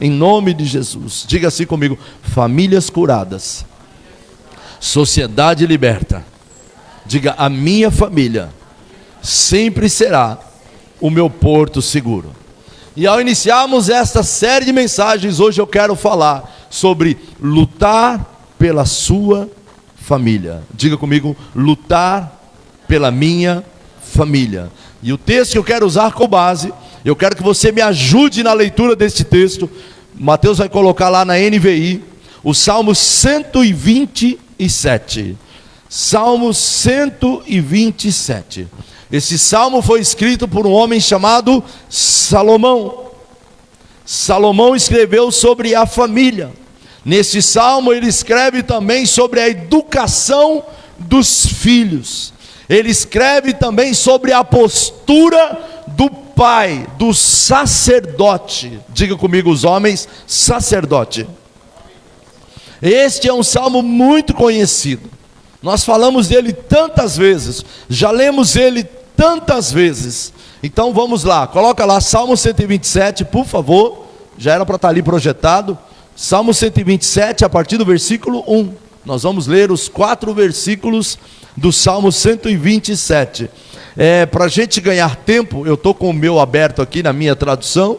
em nome de Jesus. Diga assim comigo: famílias curadas, sociedade liberta. Diga: a minha família sempre será o meu porto seguro. E ao iniciarmos esta série de mensagens, hoje eu quero falar sobre lutar pela sua família. Diga comigo: lutar pela minha família. E o texto que eu quero usar como base, eu quero que você me ajude na leitura deste texto. Mateus vai colocar lá na NVI, o Salmo 127. Salmo 127. Esse salmo foi escrito por um homem chamado Salomão. Salomão escreveu sobre a família. Nesse salmo ele escreve também sobre a educação dos filhos. Ele escreve também sobre a postura do pai, do sacerdote. Diga comigo, os homens, sacerdote. Este é um salmo muito conhecido. Nós falamos dele tantas vezes, já lemos ele tantas vezes. Então vamos lá, coloca lá Salmo 127, por favor. Já era para estar ali projetado. Salmo 127, a partir do versículo 1. Nós vamos ler os 4 versículos do Salmo 127. Para a gente ganhar tempo, eu estou com o meu aberto aqui na minha tradução.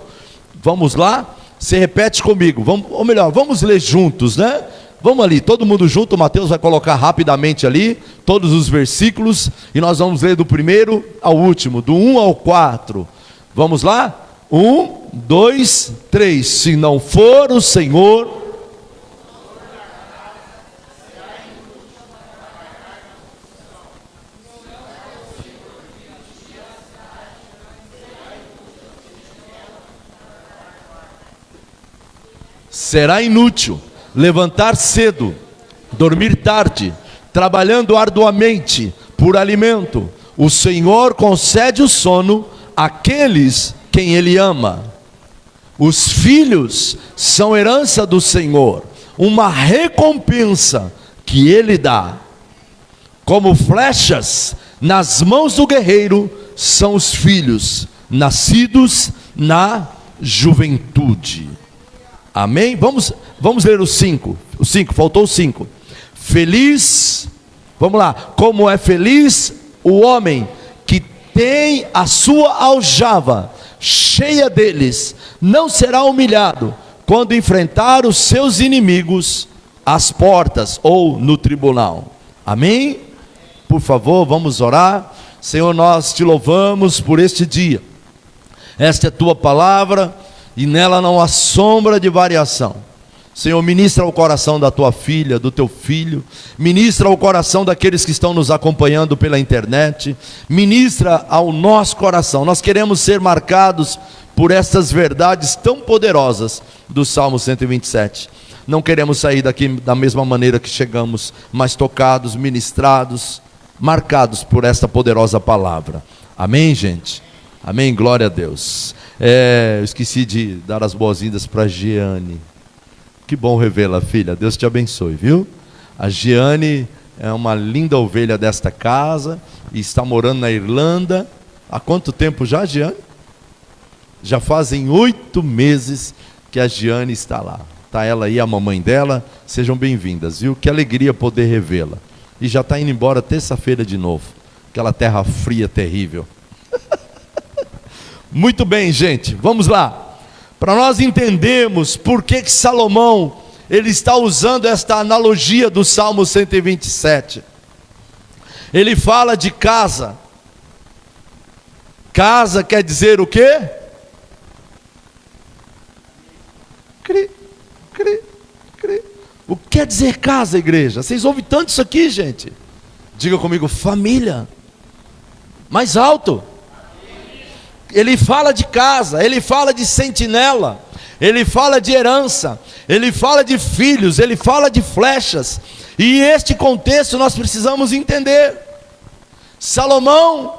Vamos lá, você repete comigo, ou melhor, vamos ler juntos, né? Vamos ali, todo mundo junto. O Mateus vai colocar rapidamente ali todos os versículos, e nós vamos ler do primeiro ao último, do 1 ao 4. Vamos lá? 1, 2, 3. Se não for o Senhor, será inútil levantar cedo, dormir tarde, trabalhando arduamente por alimento. O Senhor concede o sono àqueles quem Ele ama. Os filhos são herança do Senhor, uma recompensa que Ele dá. Como flechas nas mãos do guerreiro são os filhos, nascidos na juventude. Amém? Vamos ler os 5. Os 5, faltou os 5. Feliz, vamos lá. Como é feliz o homem que tem a sua aljava cheia deles, não será humilhado quando enfrentar os seus inimigos às portas ou no tribunal. Amém? Por favor, vamos orar. Senhor, nós te louvamos por este dia. Esta é a tua palavra e nela não há sombra de variação. Senhor, ministra o coração da tua filha, do teu filho. Ministra o coração daqueles que estão nos acompanhando pela internet. Ministra ao nosso coração. Nós queremos ser marcados por estas verdades tão poderosas do Salmo 127. Não queremos sair daqui da mesma maneira que chegamos, mas tocados, ministrados, marcados por esta poderosa palavra. Amém, gente? Amém, glória a Deus. Eu esqueci de dar as boas-vindas para a Giane. Que bom revê-la, filha. Deus te abençoe, viu? A Giane é uma linda ovelha desta casa e está morando na Irlanda. Há quanto tempo já, Giane? Já fazem 8 meses que a Giane está lá. Está ela aí, a mamãe dela. Sejam bem-vindas, viu? Que alegria poder revê-la. E já está indo embora terça-feira de novo. Aquela terra fria terrível. Muito bem, gente, vamos lá. Para nós entendermos por que Salomão ele está usando esta analogia do Salmo 127. Ele fala de casa. Casa quer dizer o quê? Cri, cri, cri. O que quer dizer casa, igreja? Vocês ouvem tanto isso aqui, gente? Diga comigo, família. Mais alto. Ele fala de casa, ele fala de sentinela, ele fala de herança, ele fala de filhos, ele fala de flechas. E este contexto nós precisamos entender. Salomão,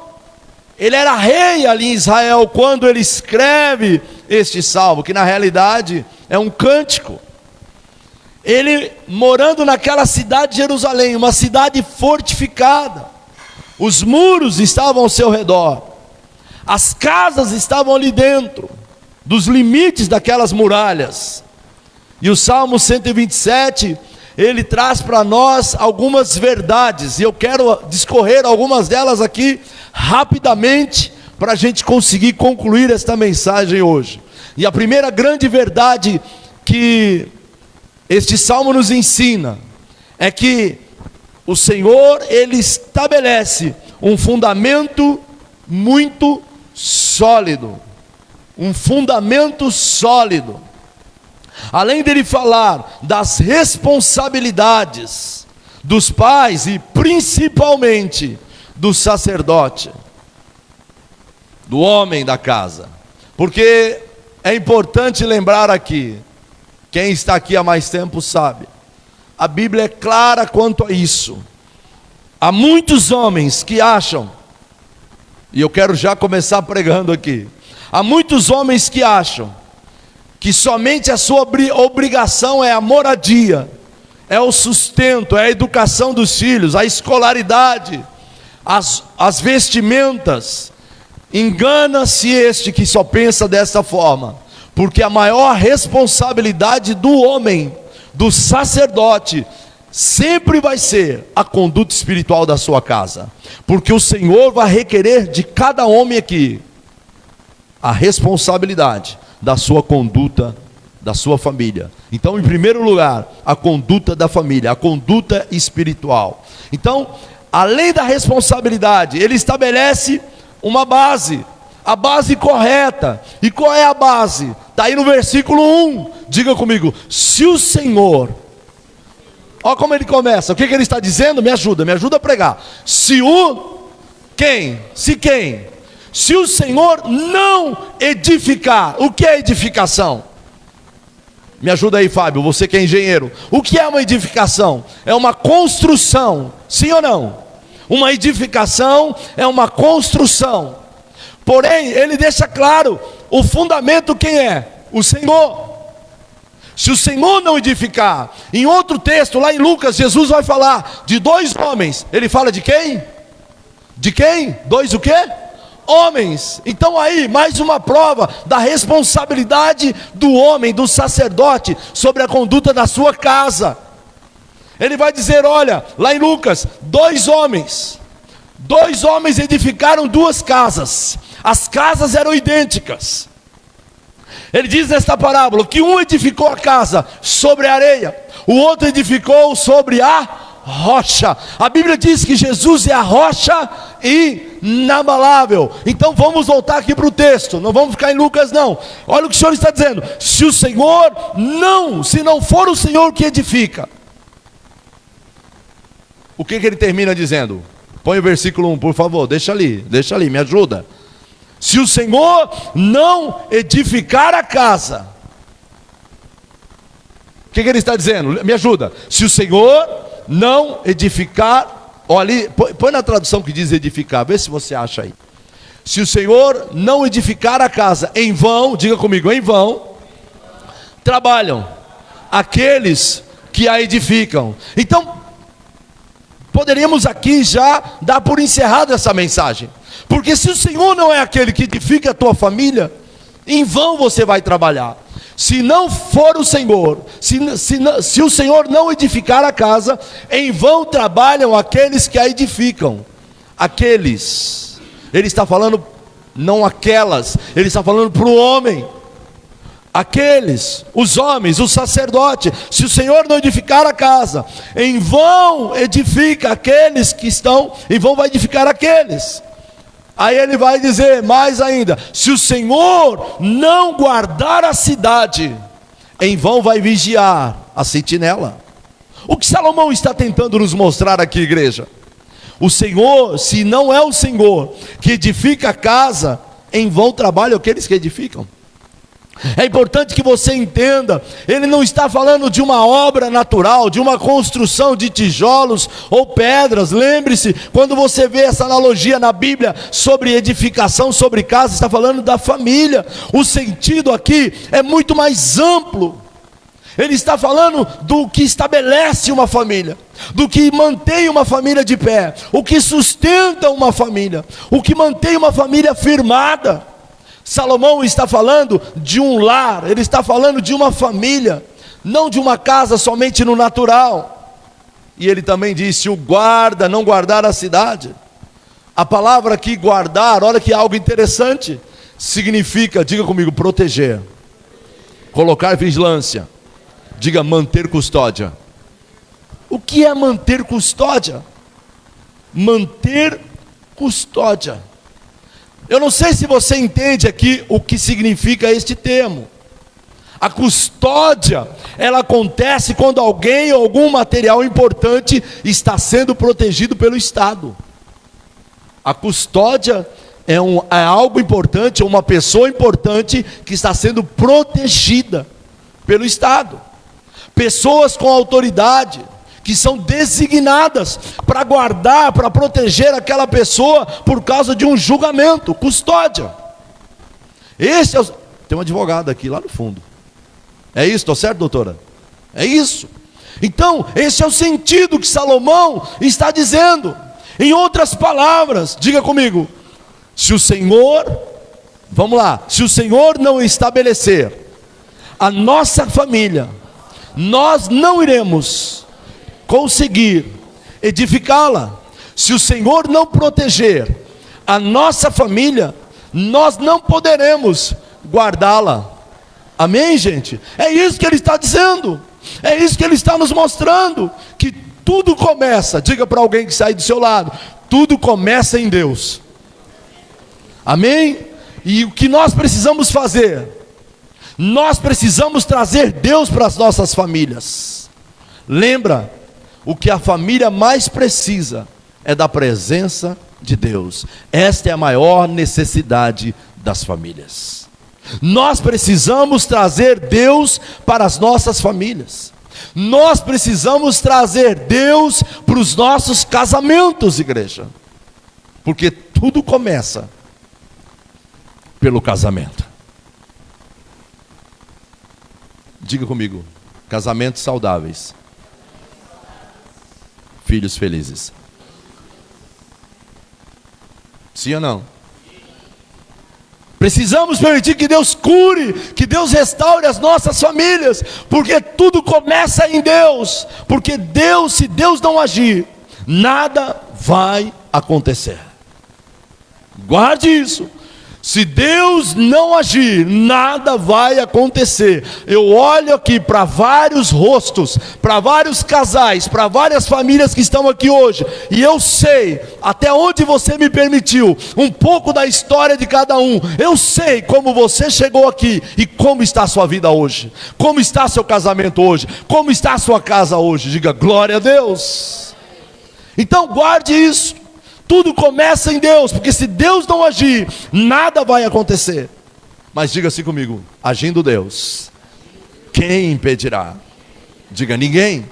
ele era rei ali em Israel quando ele escreve este salmo, que na realidade é um cântico. Ele morando naquela cidade de Jerusalém, uma cidade fortificada, os muros estavam ao seu redor, as casas estavam ali dentro, dos limites daquelas muralhas. E o Salmo 127, ele traz para nós algumas verdades, e eu quero discorrer algumas delas aqui rapidamente, para a gente conseguir concluir esta mensagem hoje. E a primeira grande verdade que este Salmo nos ensina é que o Senhor, Ele estabelece um fundamento muito sólido. Um fundamento sólido. Além dele falar das responsabilidades dos pais e principalmente do sacerdote, do homem da casa. Porque é importante lembrar aqui, quem está aqui há mais tempo sabe, a Bíblia é clara quanto a isso. Há muitos homens que acham, e eu quero já começar pregando aqui, há muitos homens que acham que somente a sua obrigação é a moradia, é o sustento, é a educação dos filhos, a escolaridade, as vestimentas. Engana-se este que só pensa dessa forma, porque a maior responsabilidade do homem, do sacerdote, sempre vai ser a conduta espiritual da sua casa, porque o Senhor vai requerer de cada homem aqui a responsabilidade da sua conduta, da sua família. Então, em primeiro lugar, a conduta da família, a conduta espiritual. Então, além da responsabilidade, ele estabelece uma base, a base correta. E qual é a base? Está aí no versículo 1, diga comigo: se o Senhor, olha como ele começa, o que ele está dizendo? Me ajuda a pregar. Se o quem? Se quem? Se o Senhor não edificar. O que é edificação? Me ajuda aí, Fábio, você que é engenheiro. O que é uma edificação? É uma construção, sim ou não? Uma edificação é uma construção. Porém, ele deixa claro, o fundamento quem é? O Senhor. Se o Senhor não edificar, em outro texto, lá em Lucas, Jesus vai falar de dois homens. Ele fala de quem? De quem? Dois o quê? Homens. Então aí, mais uma prova da responsabilidade do homem, do sacerdote, sobre a conduta da sua casa. Ele vai dizer, olha, lá em Lucas, dois homens edificaram duas casas. As casas eram idênticas. Ele diz nesta parábola que um edificou a casa sobre a areia, o outro edificou sobre a rocha. A Bíblia diz que Jesus é a rocha inabalável. Então vamos voltar aqui para o texto, não vamos ficar em Lucas não. Olha o que o Senhor está dizendo: se o Senhor não, se não for o Senhor que edifica, o que ele termina dizendo? Põe o versículo 1, por favor, deixa ali, me ajuda. Se o Senhor não edificar a casa, o que ele está dizendo? Me ajuda. Se o Senhor não edificar, olha ali, põe na tradução que diz edificar, vê se você acha aí. Se o Senhor não edificar a casa, em vão, diga comigo, em vão trabalham aqueles que a edificam. Então, poderíamos aqui já dar por encerrado essa mensagem, porque se o Senhor não é aquele que edifica a tua família, em vão você vai trabalhar. Se não for o Senhor, se o Senhor não edificar a casa, em vão trabalham aqueles que a edificam. Aqueles, ele está falando, não aquelas, ele está falando para o homem. Aqueles, os homens, o sacerdote. Se o Senhor não edificar a casa, em vão edifica aqueles que estão, em vão vai edificar aqueles. Aí ele vai dizer mais ainda: se o Senhor não guardar a cidade, em vão vai vigiar a sentinela. O que Salomão está tentando nos mostrar aqui, igreja? O Senhor, se não é o Senhor que edifica a casa, em vão trabalham aqueles que edificam. É importante que você entenda, ele não está falando de uma obra natural, de uma construção de tijolos ou pedras. Lembre-se, quando você vê essa analogia na Bíblia sobre edificação, sobre casa, está falando da família. O sentido aqui é muito mais amplo. Ele está falando do que estabelece uma família, do que mantém uma família de pé, o que sustenta uma família, o que mantém uma família firmada. Salomão está falando de um lar, ele está falando de uma família, não de uma casa somente no natural. E ele também disse: o guarda não guardar a cidade. A palavra aqui, guardar, olha que algo interessante, significa, diga comigo, proteger, colocar vigilância, diga manter custódia. O que é manter custódia? Manter custódia. Eu não sei se você entende aqui o que significa este termo. A custódia, ela acontece quando alguém ou algum material importante está sendo protegido pelo Estado. A custódia é algo importante, uma pessoa importante que está sendo protegida pelo Estado. Pessoas com autoridade, que são designadas para guardar, para proteger aquela pessoa por causa de um julgamento, custódia. Esse é tem um advogado aqui lá no fundo. É isso, estou certo, doutora? É isso. Então, esse é o sentido que Salomão está dizendo. Em outras palavras, diga comigo, se o Senhor, vamos lá, se o Senhor não estabelecer a nossa família, nós não iremos conseguir edificá-la. Se o Senhor não proteger a nossa família, nós não poderemos guardá-la. Amém, gente? É isso que ele está dizendo, é isso que ele está nos mostrando, que tudo começa, diga para alguém que sai do seu lado, tudo começa em Deus. Amém? E o que nós precisamos fazer? Nós precisamos trazer Deus para as nossas famílias. Lembra, o que a família mais precisa é da presença de Deus. Esta é a maior necessidade das famílias. Nós precisamos trazer Deus para as nossas famílias. Nós precisamos trazer Deus para os nossos casamentos, igreja. Porque tudo começa pelo casamento. Diga comigo, casamentos saudáveis, filhos felizes. Sim ou não? Precisamos permitir que Deus cure, que Deus restaure as nossas famílias, porque tudo começa em Deus. Porque Deus, se Deus não agir, nada vai acontecer. Guarde isso. Se Deus não agir, nada vai acontecer. Eu olho aqui para vários rostos, para vários casais, para várias famílias que estão aqui hoje, e eu sei até onde você me permitiu, um pouco da história de cada um. Eu sei como você chegou aqui e como está a sua vida hoje, como está seu casamento hoje, como está a sua casa hoje. Diga glória a Deus. Então guarde isso. Tudo começa em Deus, porque se Deus não agir, nada vai acontecer. Mas diga assim comigo, agindo Deus, quem impedirá? Diga ninguém.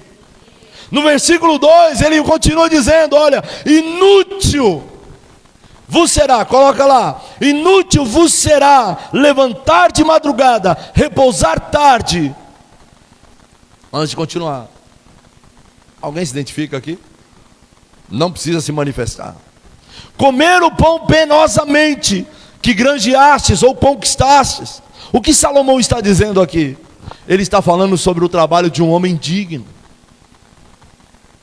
No versículo 2 ele continua dizendo, olha, inútil vos será, coloca lá, inútil vos será levantar de madrugada, repousar tarde. Antes de continuar, alguém se identifica aqui? Não precisa se manifestar. Comer o pão penosamente que granjeastes ou conquistastes. O que Salomão está dizendo aqui? Ele está falando sobre o trabalho de um homem digno.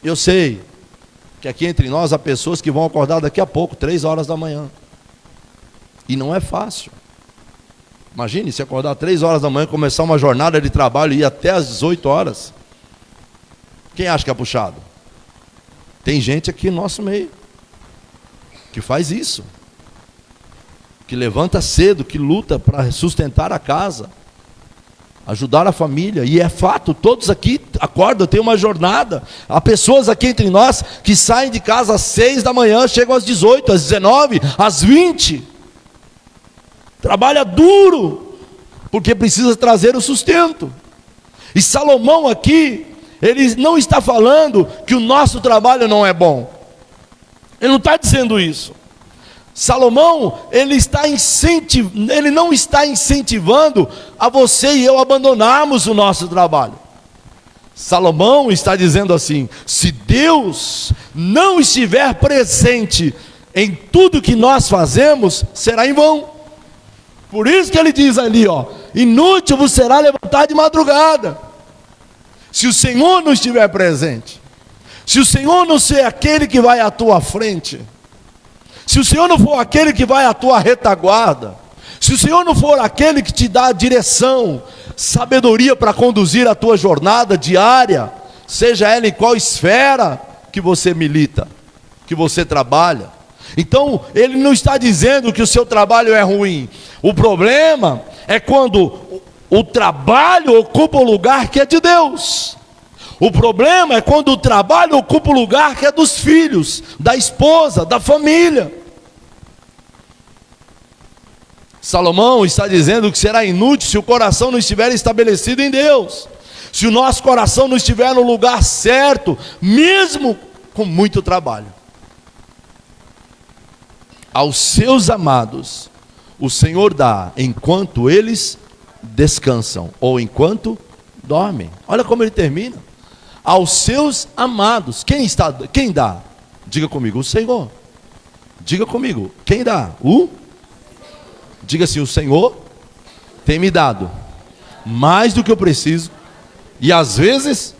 Eu sei que aqui entre nós há pessoas que vão acordar daqui a pouco, 3 horas da manhã. E não é fácil. Imagine se acordar 3 horas da manhã, começar uma jornada de trabalho e ir até às 18 horas. Quem acha que é puxado? Tem gente aqui no nosso meio que faz isso, que levanta cedo, que luta para sustentar a casa, ajudar a família. E é fato, todos aqui acordam, tem uma jornada. Há pessoas aqui entre nós que saem de casa às 6 da manhã, chegam às 18, às 19, às 20. Trabalha duro, porque precisa trazer o sustento. E Salomão aqui, ele não está falando que o nosso trabalho não é bom. Ele não está dizendo isso. Salomão, ele não está incentivando a você e eu abandonarmos o nosso trabalho. Salomão está dizendo assim: se Deus não estiver presente em tudo que nós fazemos, será em vão. Por isso que ele diz ali, ó, inútil vos será levantar de madrugada, se o Senhor não estiver presente, se o Senhor não ser aquele que vai à tua frente, se o Senhor não for aquele que vai à tua retaguarda, se o Senhor não for aquele que te dá direção, sabedoria para conduzir a tua jornada diária, seja ela em qual esfera que você milita, que você trabalha. Então, ele não está dizendo que o seu trabalho é ruim. O problema é quando o trabalho ocupa o lugar que é de Deus. O problema é quando o trabalho ocupa o lugar que é dos filhos, da esposa, da família. Salomão está dizendo que será inútil se o coração não estiver estabelecido em Deus, se o nosso coração não estiver no lugar certo, mesmo com muito trabalho. Aos seus amados, o Senhor dá enquanto eles descansam, ou enquanto dormem. Olha como ele termina. Aos seus amados, quem dá? Diga comigo, o Senhor. Diga comigo, quem dá? Diga assim, o Senhor tem me dado mais do que eu preciso, e às vezes,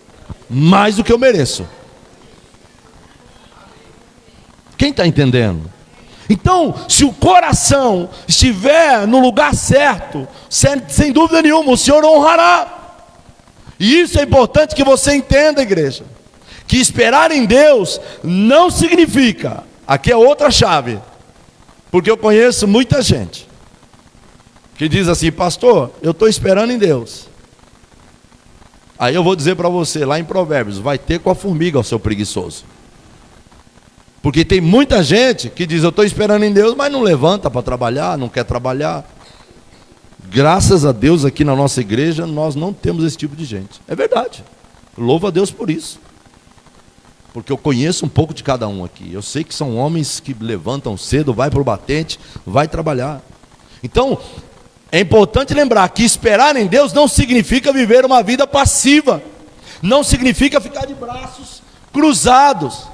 mais do que eu mereço. Quem está entendendo? Então, se o coração estiver no lugar certo, sem dúvida nenhuma, o Senhor honrará. E isso é importante que você entenda, igreja, que esperar em Deus não significa, aqui é outra chave, porque eu conheço muita gente que diz assim, pastor, eu estou esperando em Deus. Aí eu vou dizer para você, lá em Provérbios, vai ter com a formiga, o seu preguiçoso. Porque tem muita gente que diz, eu estou esperando em Deus, mas não levanta para trabalhar, não quer trabalhar. Graças a Deus aqui na nossa igreja, nós não temos esse tipo de gente. É verdade, louvo a Deus por isso. Porque eu conheço um pouco de cada um aqui. Eu sei que são homens que levantam cedo, vai para o batente, vai trabalhar. Então, é importante lembrar que esperar em Deus não significa viver uma vida passiva. Não significa ficar de braços cruzados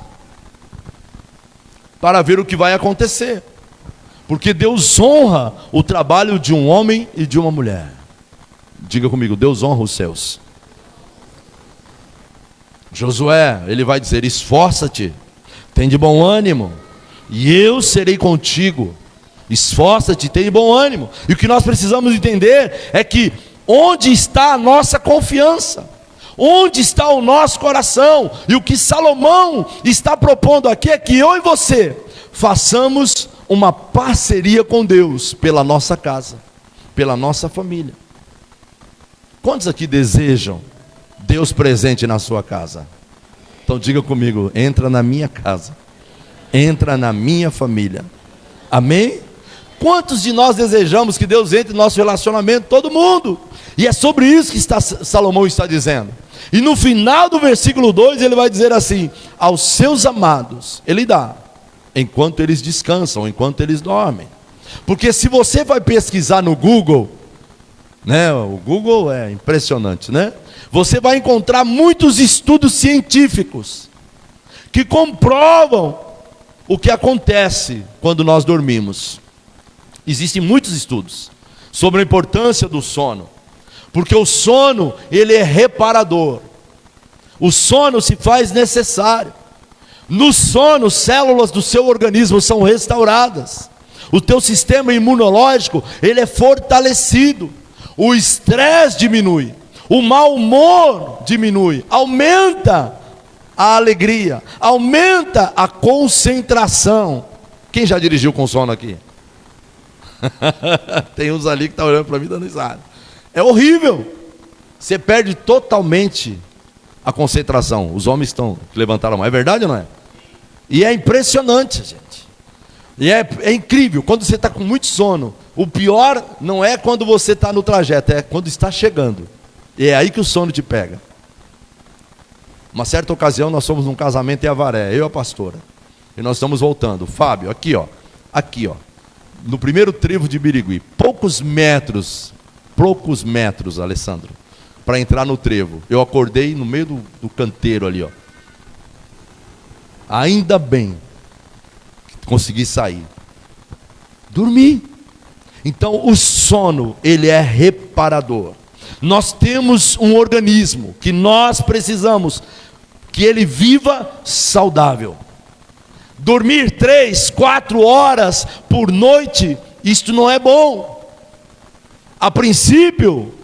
para ver o que vai acontecer. Porque Deus honra o trabalho de um homem e de uma mulher. Diga comigo, Deus honra os seus. Josué, ele vai dizer, esforça-te, tem de bom ânimo, e eu serei contigo. Esforça-te, tem de bom ânimo. E o que nós precisamos entender é que onde está a nossa confiança? Onde está o nosso coração? E o que Salomão está propondo aqui é que eu e você façamos uma parceria com Deus pela nossa casa, pela nossa família. Quantos aqui desejam Deus presente na sua casa? Então diga comigo, entra na minha casa, entra na minha família. Amém? Quantos de nós desejamos que Deus entre no nosso relacionamento? Todo mundo. E é sobre isso que Salomão está dizendo. E no final do versículo 2 ele vai dizer assim, aos seus amados ele dá, enquanto eles descansam, enquanto eles dormem. Porque se você vai pesquisar no Google, né, o Google é impressionante, né? Você vai encontrar muitos estudos científicos que comprovam o que acontece quando nós dormimos. Existem muitos estudos sobre a importância do sono, porque o sono, ele é reparador. O sono se faz necessário. No sono, células do seu organismo são restauradas. O teu sistema imunológico, ele é fortalecido. O estresse diminui. O mau humor diminui. Aumenta a alegria. Aumenta a concentração. Quem já dirigiu com sono aqui? Tem uns ali que estão olhando para mim dando risada. É horrível. Você perde totalmente a concentração. Os homens que levantaram a mão. É verdade ou não é? E é impressionante, gente. E é incrível. Quando você está com muito sono, o pior não é quando você está no trajeto, é quando está chegando. E é aí que o sono te pega. Uma certa ocasião nós fomos num casamento em Avaré, eu e a pastora. E nós estamos voltando. Fábio, aqui ó. No primeiro trevo de Birigui. Poucos metros, Alessandro, para entrar no trevo. Eu acordei no meio do canteiro ali, ó. Ainda bem que consegui sair. Dormi. Então o sono, ele é reparador. Nós temos um organismo que nós precisamos que ele viva saudável. Dormir 3, 4 horas por noite, isto não é bom. A princípio,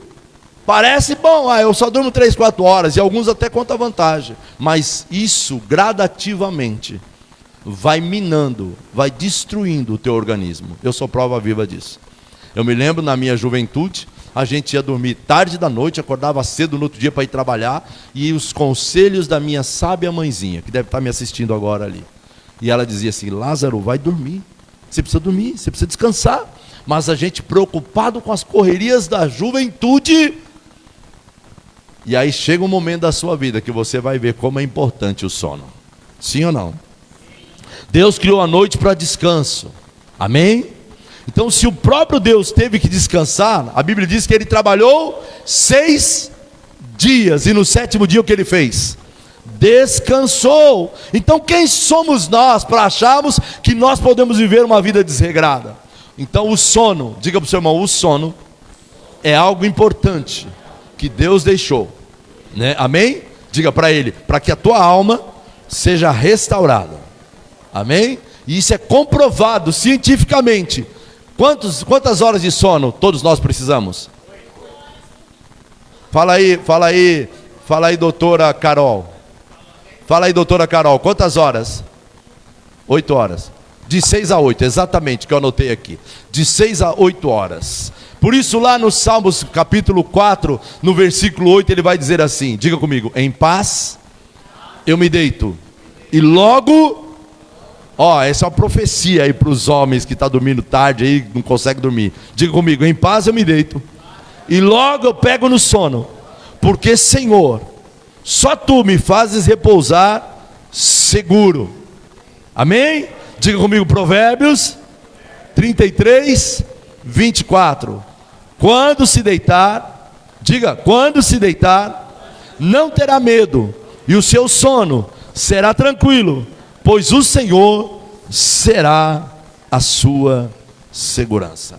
parece bom, eu só durmo 3, 4 horas, e alguns até contam vantagem. Mas isso, gradativamente, vai minando, vai destruindo o teu organismo. Eu sou prova viva disso. Eu me lembro, na minha juventude, a gente ia dormir tarde da noite, acordava cedo no outro dia para ir trabalhar, e os conselhos da minha sábia mãezinha, que deve estar me assistindo agora ali. E ela dizia assim: Lázaro, vai dormir, você precisa dormir, você precisa descansar. Mas a gente preocupado com as correrias da juventude. E aí chega um momento da sua vida que você vai ver como é importante o sono. Sim ou não? Deus criou a noite para descanso. Amém? Então, se o próprio Deus teve que descansar, a Bíblia diz que ele trabalhou 6 dias, e no 7º dia o que ele fez? Descansou. Então, quem somos nós para acharmos que nós podemos viver uma vida desregrada? Então, o sono, diga para o seu irmão, o sono é algo importante que Deus deixou, né? Amém? Diga para ele, para que a tua alma seja restaurada. Amém? E isso é comprovado cientificamente. Quantas horas de sono todos nós precisamos? Fala aí, doutora Carol. Fala aí, doutora Carol, quantas horas? 8 horas. De 6 a 8, exatamente, que eu anotei aqui. De 6 a 8 horas. Por isso lá no Salmos capítulo 4, no versículo 8, ele vai dizer assim, diga comigo: em paz eu me deito, e logo... essa é uma profecia aí para os homens que estão dormindo tarde aí, não conseguem dormir. Diga comigo: em paz eu me deito, e logo eu pego no sono, porque Senhor, só Tu me fazes repousar seguro. Amém? Diga comigo, Provérbios 33, 24. Quando se deitar, diga, quando se deitar, não terá medo, e o seu sono será tranquilo, pois o Senhor será a sua segurança.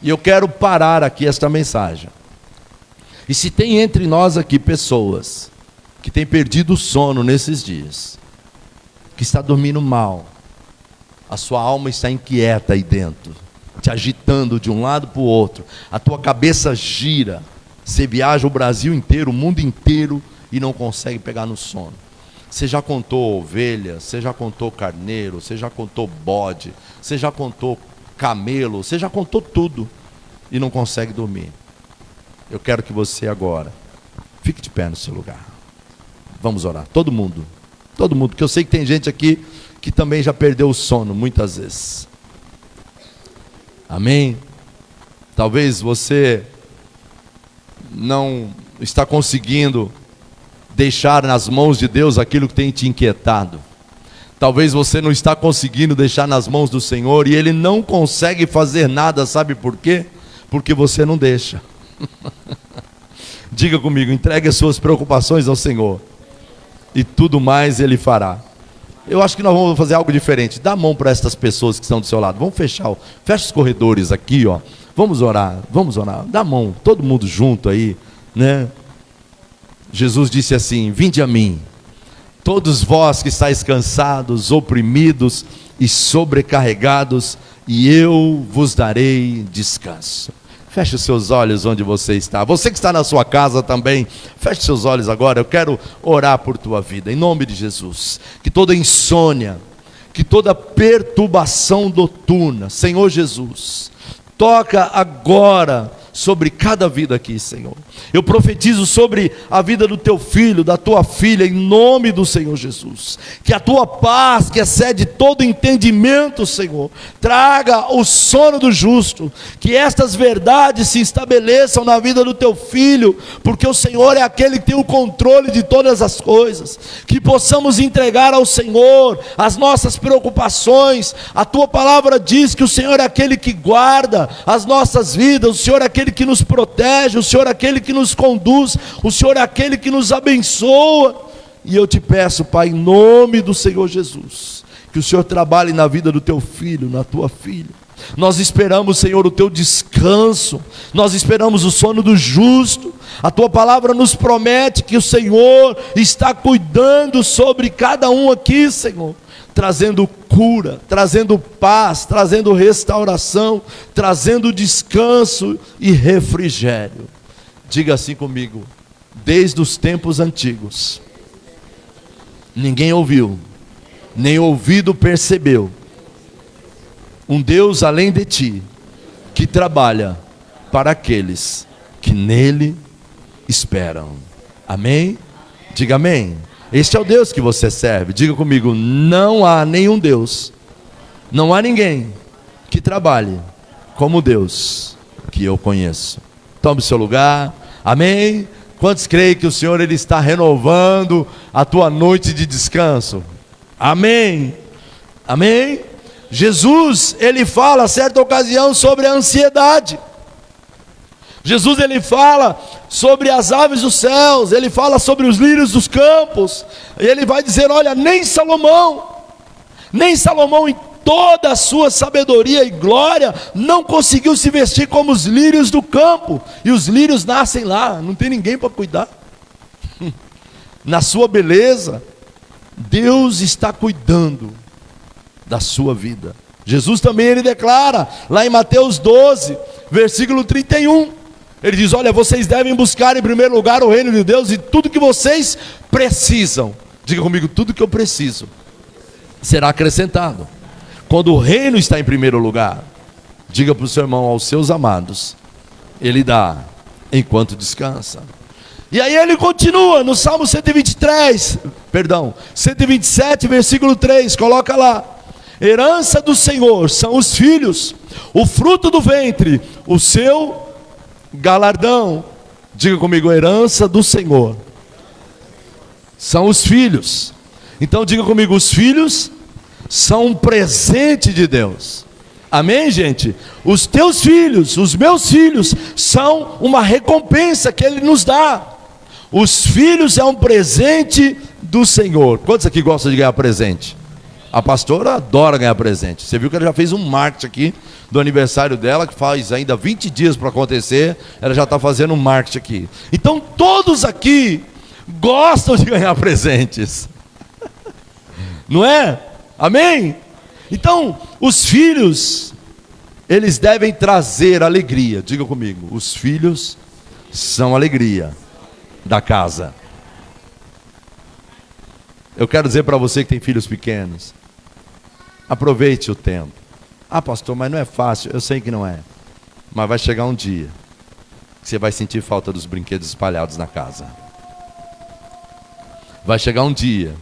E eu quero parar aqui esta mensagem. E se tem entre nós aqui pessoas que têm perdido o sono nesses dias, que está dormindo mal, a sua alma está inquieta aí dentro, te agitando de um lado para o outro, a tua cabeça gira, você viaja o Brasil inteiro, o mundo inteiro, e não consegue pegar no sono. Você já contou ovelha, você já contou carneiro, você já contou bode, você já contou camelo, você já contou tudo e não consegue dormir. Eu quero que você agora fique de pé no seu lugar. Vamos orar, todo mundo, porque eu sei que tem gente aqui que também já perdeu o sono muitas vezes. Amém? Talvez você não está conseguindo deixar nas mãos de Deus aquilo que tem te inquietado. Talvez você não está conseguindo deixar nas mãos do Senhor, e Ele não consegue fazer nada, sabe por quê? Porque você não deixa. Diga comigo: entregue as suas preocupações ao Senhor, e tudo mais Ele fará. Eu acho que nós vamos fazer algo diferente. Dá a mão para estas pessoas que estão do seu lado. Vamos fecha os corredores aqui, ó. Vamos orar. Dá a mão, todo mundo junto aí, né? Jesus disse assim: vinde a mim, todos vós que estáis cansados, oprimidos e sobrecarregados, e eu vos darei descanso. Feche os seus olhos onde você está. Você que está na sua casa também, feche seus olhos agora. Eu quero orar por tua vida, em nome de Jesus. Que toda insônia, que toda perturbação noturna, Senhor Jesus, toca agora sobre cada vida aqui, Senhor. Eu profetizo sobre a vida do teu filho, da tua filha, em nome do Senhor Jesus. Que a tua paz, que excede todo entendimento, Senhor, traga o sono do justo. Que estas verdades se estabeleçam na vida do teu filho, porque o Senhor é aquele que tem o controle de todas as coisas. Que possamos entregar ao Senhor as nossas preocupações. A tua palavra diz que o Senhor é aquele que guarda as nossas vidas, o Senhor é aquele que nos protege, o Senhor é aquele que nos conduz, o Senhor é aquele que nos abençoa. E eu te peço, Pai, em nome do Senhor Jesus, que o Senhor trabalhe na vida do teu filho, na tua filha. Nós esperamos, Senhor, o teu descanso, nós esperamos o sono do justo. A tua palavra nos promete que o Senhor está cuidando sobre cada um aqui, Senhor, trazendo cura, trazendo paz, trazendo restauração, trazendo descanso e refrigério. Diga assim comigo: desde os tempos antigos, ninguém ouviu, nem ouvido percebeu, um Deus além de ti, que trabalha para aqueles que nele esperam. Amém? Diga amém. Este é o Deus que você serve. Diga comigo: não há nenhum Deus, não há ninguém que trabalhe como o Deus que eu conheço. Tome seu lugar. Amém? Quantos creem que o Senhor Ele está renovando a tua noite de descanso? Amém? Amém? Jesus, Ele fala a certa ocasião sobre a ansiedade. Jesus, Ele fala sobre as aves dos céus, Ele fala sobre os lírios dos campos, e Ele vai dizer: olha, nem Salomão em toda a sua sabedoria e glória, não conseguiu se vestir como os lírios do campo. E os lírios nascem lá, não tem ninguém para cuidar. Na sua beleza, Deus está cuidando da sua vida. Jesus também, Ele declara, lá em Mateus 12, versículo 31, Ele diz: olha, vocês devem buscar em primeiro lugar o reino de Deus, e tudo que vocês precisam, diga comigo, tudo que eu preciso, será acrescentado. Quando o reino está em primeiro lugar, diga para o seu irmão: aos seus amados Ele dá enquanto descansa. E aí ele continua no Salmo 127, versículo 3, coloca lá: herança do Senhor são os filhos, o fruto do ventre, o seu galardão. Diga comigo: herança do Senhor são os filhos. Então diga comigo: os filhos são um presente de Deus. Amém, gente? Os teus filhos, os meus filhos, são uma recompensa que Ele nos dá. Os filhos é um presente do Senhor. Quantos aqui gostam de ganhar presente? A pastora adora ganhar presente. Você viu que ela já fez um marketing aqui do aniversário dela, que faz ainda 20 dias para acontecer. Ela já está fazendo um marketing aqui. Então todos aqui gostam de ganhar presentes, não é? Amém? Então, os filhos, eles devem trazer alegria. Diga comigo: os filhos são alegria da casa. Eu quero dizer para você que tem filhos pequenos, aproveite o tempo. Ah, pastor, mas não é fácil. Eu sei que não é, mas vai chegar um dia que você vai sentir falta dos brinquedos espalhados na casa. Vai chegar um dia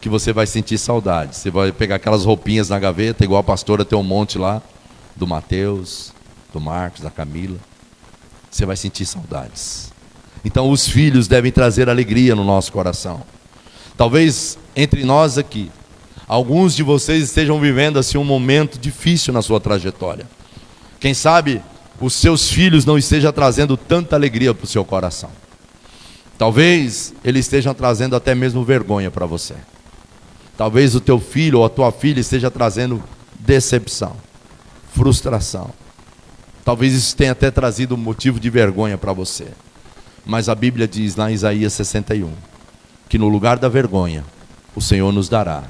que você vai sentir saudade. Você vai pegar aquelas roupinhas na gaveta, igual a pastora tem um monte lá, do Mateus, do Marcos, da Camila. Você vai sentir saudades. Então os filhos devem trazer alegria no nosso coração. Talvez entre nós aqui, alguns de vocês estejam vivendo assim um momento difícil na sua trajetória. Quem sabe os seus filhos não estejam trazendo tanta alegria para o seu coração. Talvez eles estejam trazendo até mesmo vergonha para você. Talvez o teu filho ou a tua filha esteja trazendo decepção, frustração. Talvez isso tenha até trazido um motivo de vergonha para você. Mas a Bíblia diz lá em Isaías 61, que no lugar da vergonha, o Senhor nos dará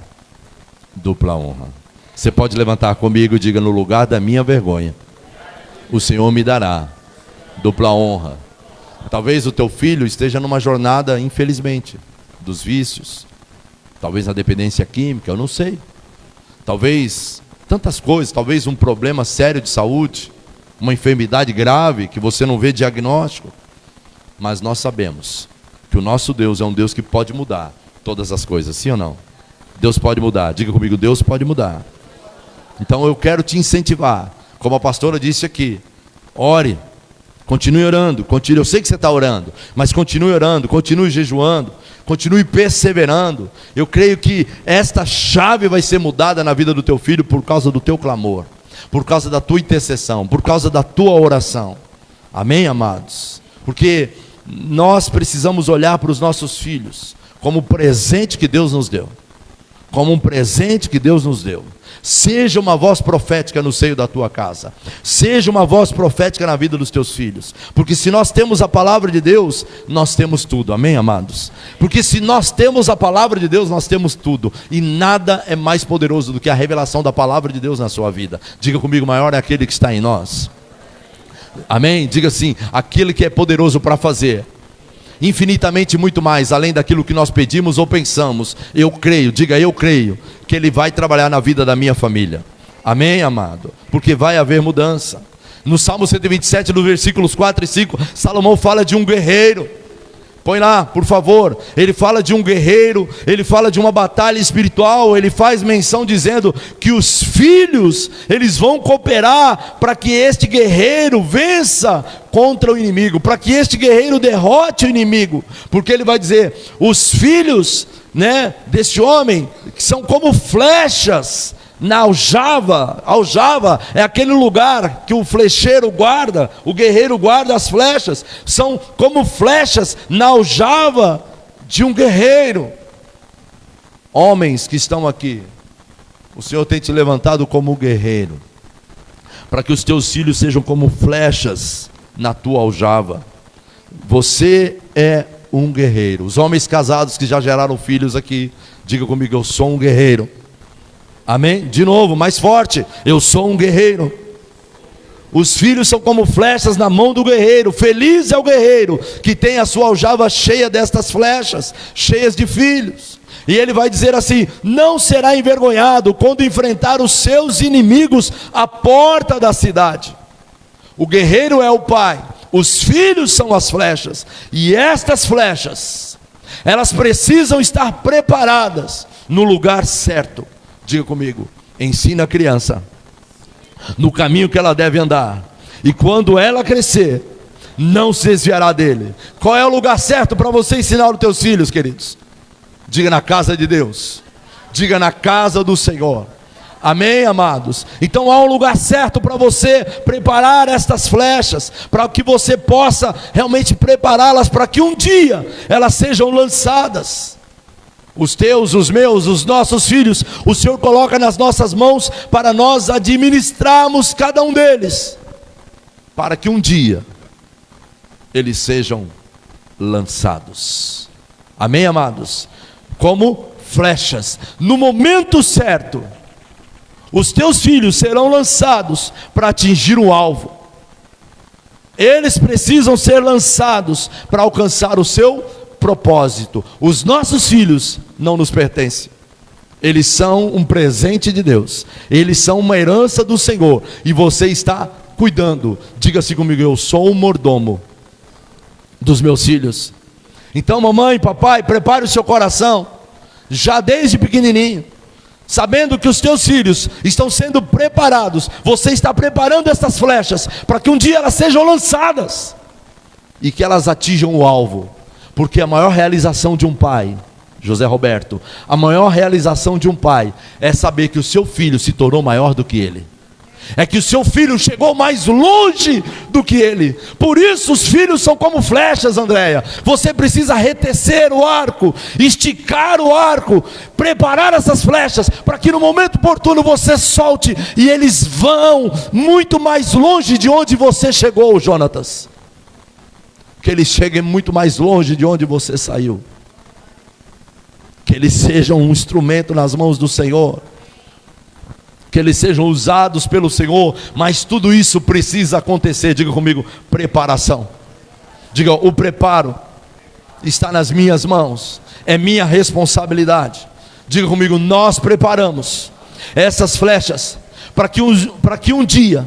dupla honra. Você pode levantar comigo e diga: no lugar da minha vergonha, o Senhor me dará dupla honra. Talvez o teu filho esteja numa jornada, infelizmente, dos vícios. Talvez na dependência química, eu não sei. Talvez tantas coisas, talvez um problema sério de saúde, uma enfermidade grave que você não vê diagnóstico. Mas nós sabemos que o nosso Deus é um Deus que pode mudar todas as coisas, sim ou não? Deus pode mudar. Diga comigo: Deus pode mudar. Então eu quero te incentivar, como a pastora disse aqui: ore, continue orando, eu sei que você está orando, mas continue orando, continue jejuando, continue perseverando. Eu creio que esta chave vai ser mudada na vida do teu filho por causa do teu clamor, por causa da tua intercessão, por causa da tua oração. Amém, amados? Porque nós precisamos olhar para os nossos filhos como presente que Deus nos deu. Como um presente que Deus nos deu. Seja uma voz profética no seio da tua casa. Seja uma voz profética na vida dos teus filhos. Porque se nós temos a palavra de Deus, nós temos tudo. Amém, amados? Porque se nós temos a palavra de Deus, nós temos tudo. E nada é mais poderoso do que a revelação da palavra de Deus na sua vida. Diga comigo, maior é aquele que está em nós. Amém? Diga assim, aquele que é poderoso para fazer infinitamente muito mais, além daquilo que nós pedimos ou pensamos. Eu creio, diga eu creio, que Ele vai trabalhar na vida da minha família. Amém, amado? Porque vai haver mudança. No Salmo 127, no versículos 4 e 5, Salomão fala de um guerreiro. Põe lá, por favor. Ele fala de um guerreiro, ele fala de uma batalha espiritual. Ele faz menção dizendo que os filhos, eles vão cooperar para que este guerreiro vença contra o inimigo, para que este guerreiro derrote o inimigo. Porque ele vai dizer, os filhos, deste homem, que são como flechas na aljava. Aljava é aquele lugar que o flecheiro guarda, o guerreiro guarda as flechas. São como flechas na aljava de um guerreiro. Homens que estão aqui, o Senhor tem te levantado como guerreiro, para que os teus filhos sejam como flechas na tua aljava. Você é um guerreiro. Os homens casados que já geraram filhos aqui, diga comigo, eu sou um guerreiro. Amém? De novo, mais forte, eu sou um guerreiro. Os filhos são como flechas na mão do guerreiro. Feliz é o guerreiro que tem a sua aljava cheia destas flechas, cheias de filhos. E ele vai dizer assim, não será envergonhado quando enfrentar os seus inimigos à porta da cidade. O guerreiro é o pai, os filhos são as flechas. E estas flechas, elas precisam estar preparadas no lugar certo. Diga comigo, ensina a criança no caminho que ela deve andar, e quando ela crescer, não se desviará dele. Qual é o lugar certo para você ensinar os teus filhos, queridos? Diga, na casa de Deus. Diga, na casa do Senhor. Amém, amados? Então há um lugar certo para você preparar estas flechas, para que você possa realmente prepará-las, para que um dia elas sejam lançadas. Os teus, os meus, os nossos filhos, o Senhor coloca nas nossas mãos para nós administrarmos cada um deles, para que um dia eles sejam lançados. Amém, amados? Como flechas, no momento certo, os teus filhos serão lançados para atingir o alvo. Eles precisam ser lançados para alcançar o seu propósito. Os nossos filhos não nos pertencem. Eles são um presente de Deus. Eles são uma herança do Senhor. E você está cuidando. Diga-se comigo, eu sou um mordomo dos meus filhos. Então, mamãe, papai, prepare o seu coração, já desde pequenininho, sabendo que os teus filhos estão sendo preparados. Você está preparando essas flechas para que um dia elas sejam lançadas e que elas atinjam o alvo. Porque a maior realização de um pai, José Roberto, a maior realização de um pai é saber que o seu filho se tornou maior do que ele. É que o seu filho chegou mais longe do que ele. Por isso os filhos são como flechas, Andréia. Você precisa retecer o arco, esticar o arco, preparar essas flechas, para que no momento oportuno você solte e eles vão muito mais longe de onde você chegou, Jonatas. Que eles cheguem muito mais longe de onde você saiu. Que eles sejam um instrumento nas mãos do Senhor. Que eles sejam usados pelo Senhor. Mas tudo isso precisa acontecer. Diga comigo, preparação. Diga, o preparo está nas minhas mãos. É minha responsabilidade. Diga comigo, nós preparamos essas flechas para que um dia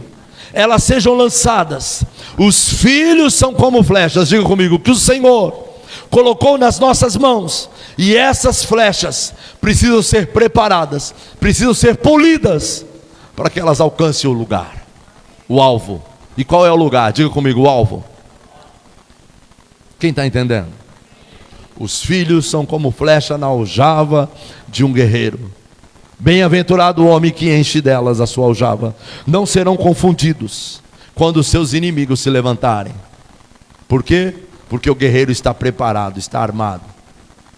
elas sejam lançadas. Os filhos são como flechas. Diga comigo, que o Senhor colocou nas nossas mãos. E essas flechas precisam ser preparadas, precisam ser polidas, para que elas alcancem o lugar, o alvo. E qual é o lugar? Diga comigo, o alvo. Quem está entendendo? Os filhos são como flecha na aljava de um guerreiro. Bem-aventurado o homem que enche delas a sua aljava. Não serão confundidos quando os seus inimigos se levantarem. Por quê? Porque o guerreiro está preparado, está armado.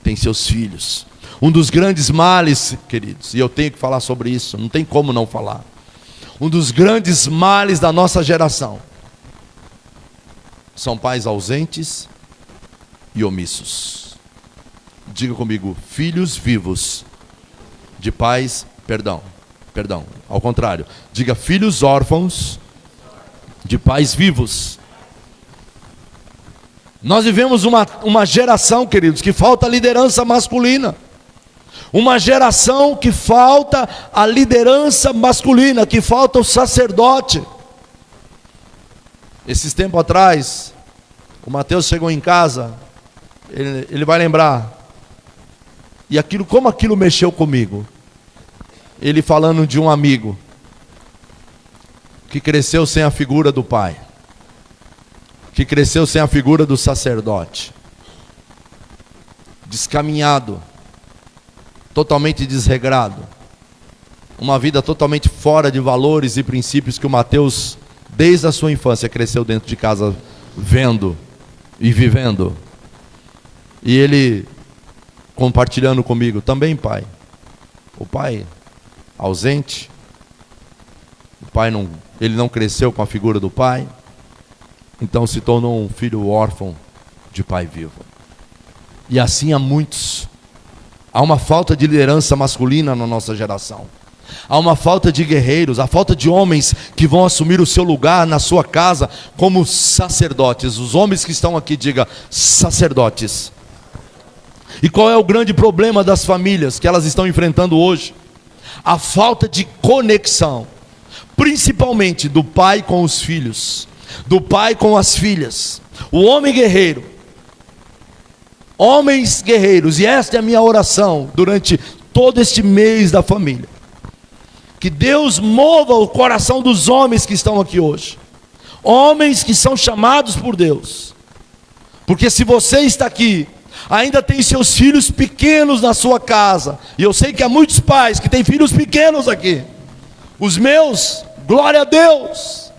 tem seus filhos. Um dos grandes males, queridos, e eu tenho que falar sobre isso, não tem como não falar. Um dos grandes males da nossa geração são pais ausentes e omissos. Diga comigo, filhos vivos de pais, perdão, ao contrário. Diga, filhos órfãos de pais vivos. Nós vivemos uma geração, queridos, que falta liderança masculina. Uma geração que falta a liderança masculina, que falta o sacerdote. Esses tempos atrás, o Mateus chegou em casa, ele vai lembrar. E como aquilo mexeu comigo. Ele falando de um amigo que cresceu sem a figura do pai, que cresceu sem a figura do sacerdote, descaminhado, totalmente desregrado, uma vida totalmente fora de valores e princípios que o Mateus, desde a sua infância, cresceu dentro de casa vendo e vivendo. E ele compartilhando comigo, também pai, o pai ausente, ele não cresceu com a figura do pai, então se tornou um filho órfão de pai vivo. E assim há muitos. Há uma falta de liderança masculina na nossa geração. Há uma falta de guerreiros, a falta de homens que vão assumir o seu lugar na sua casa como sacerdotes. Os homens que estão aqui, diga, sacerdotes. E qual é o grande problema das famílias que elas estão enfrentando hoje? A falta de conexão, principalmente do pai com os filhos, do pai com as filhas. O homem guerreiro, homens guerreiros, e esta é a minha oração durante todo este mês da família, que Deus mova o coração dos homens que estão aqui hoje, homens que são chamados por Deus, porque se você está aqui, ainda tem seus filhos pequenos na sua casa, e eu sei que há muitos pais que têm filhos pequenos aqui, os meus, glória a Deus.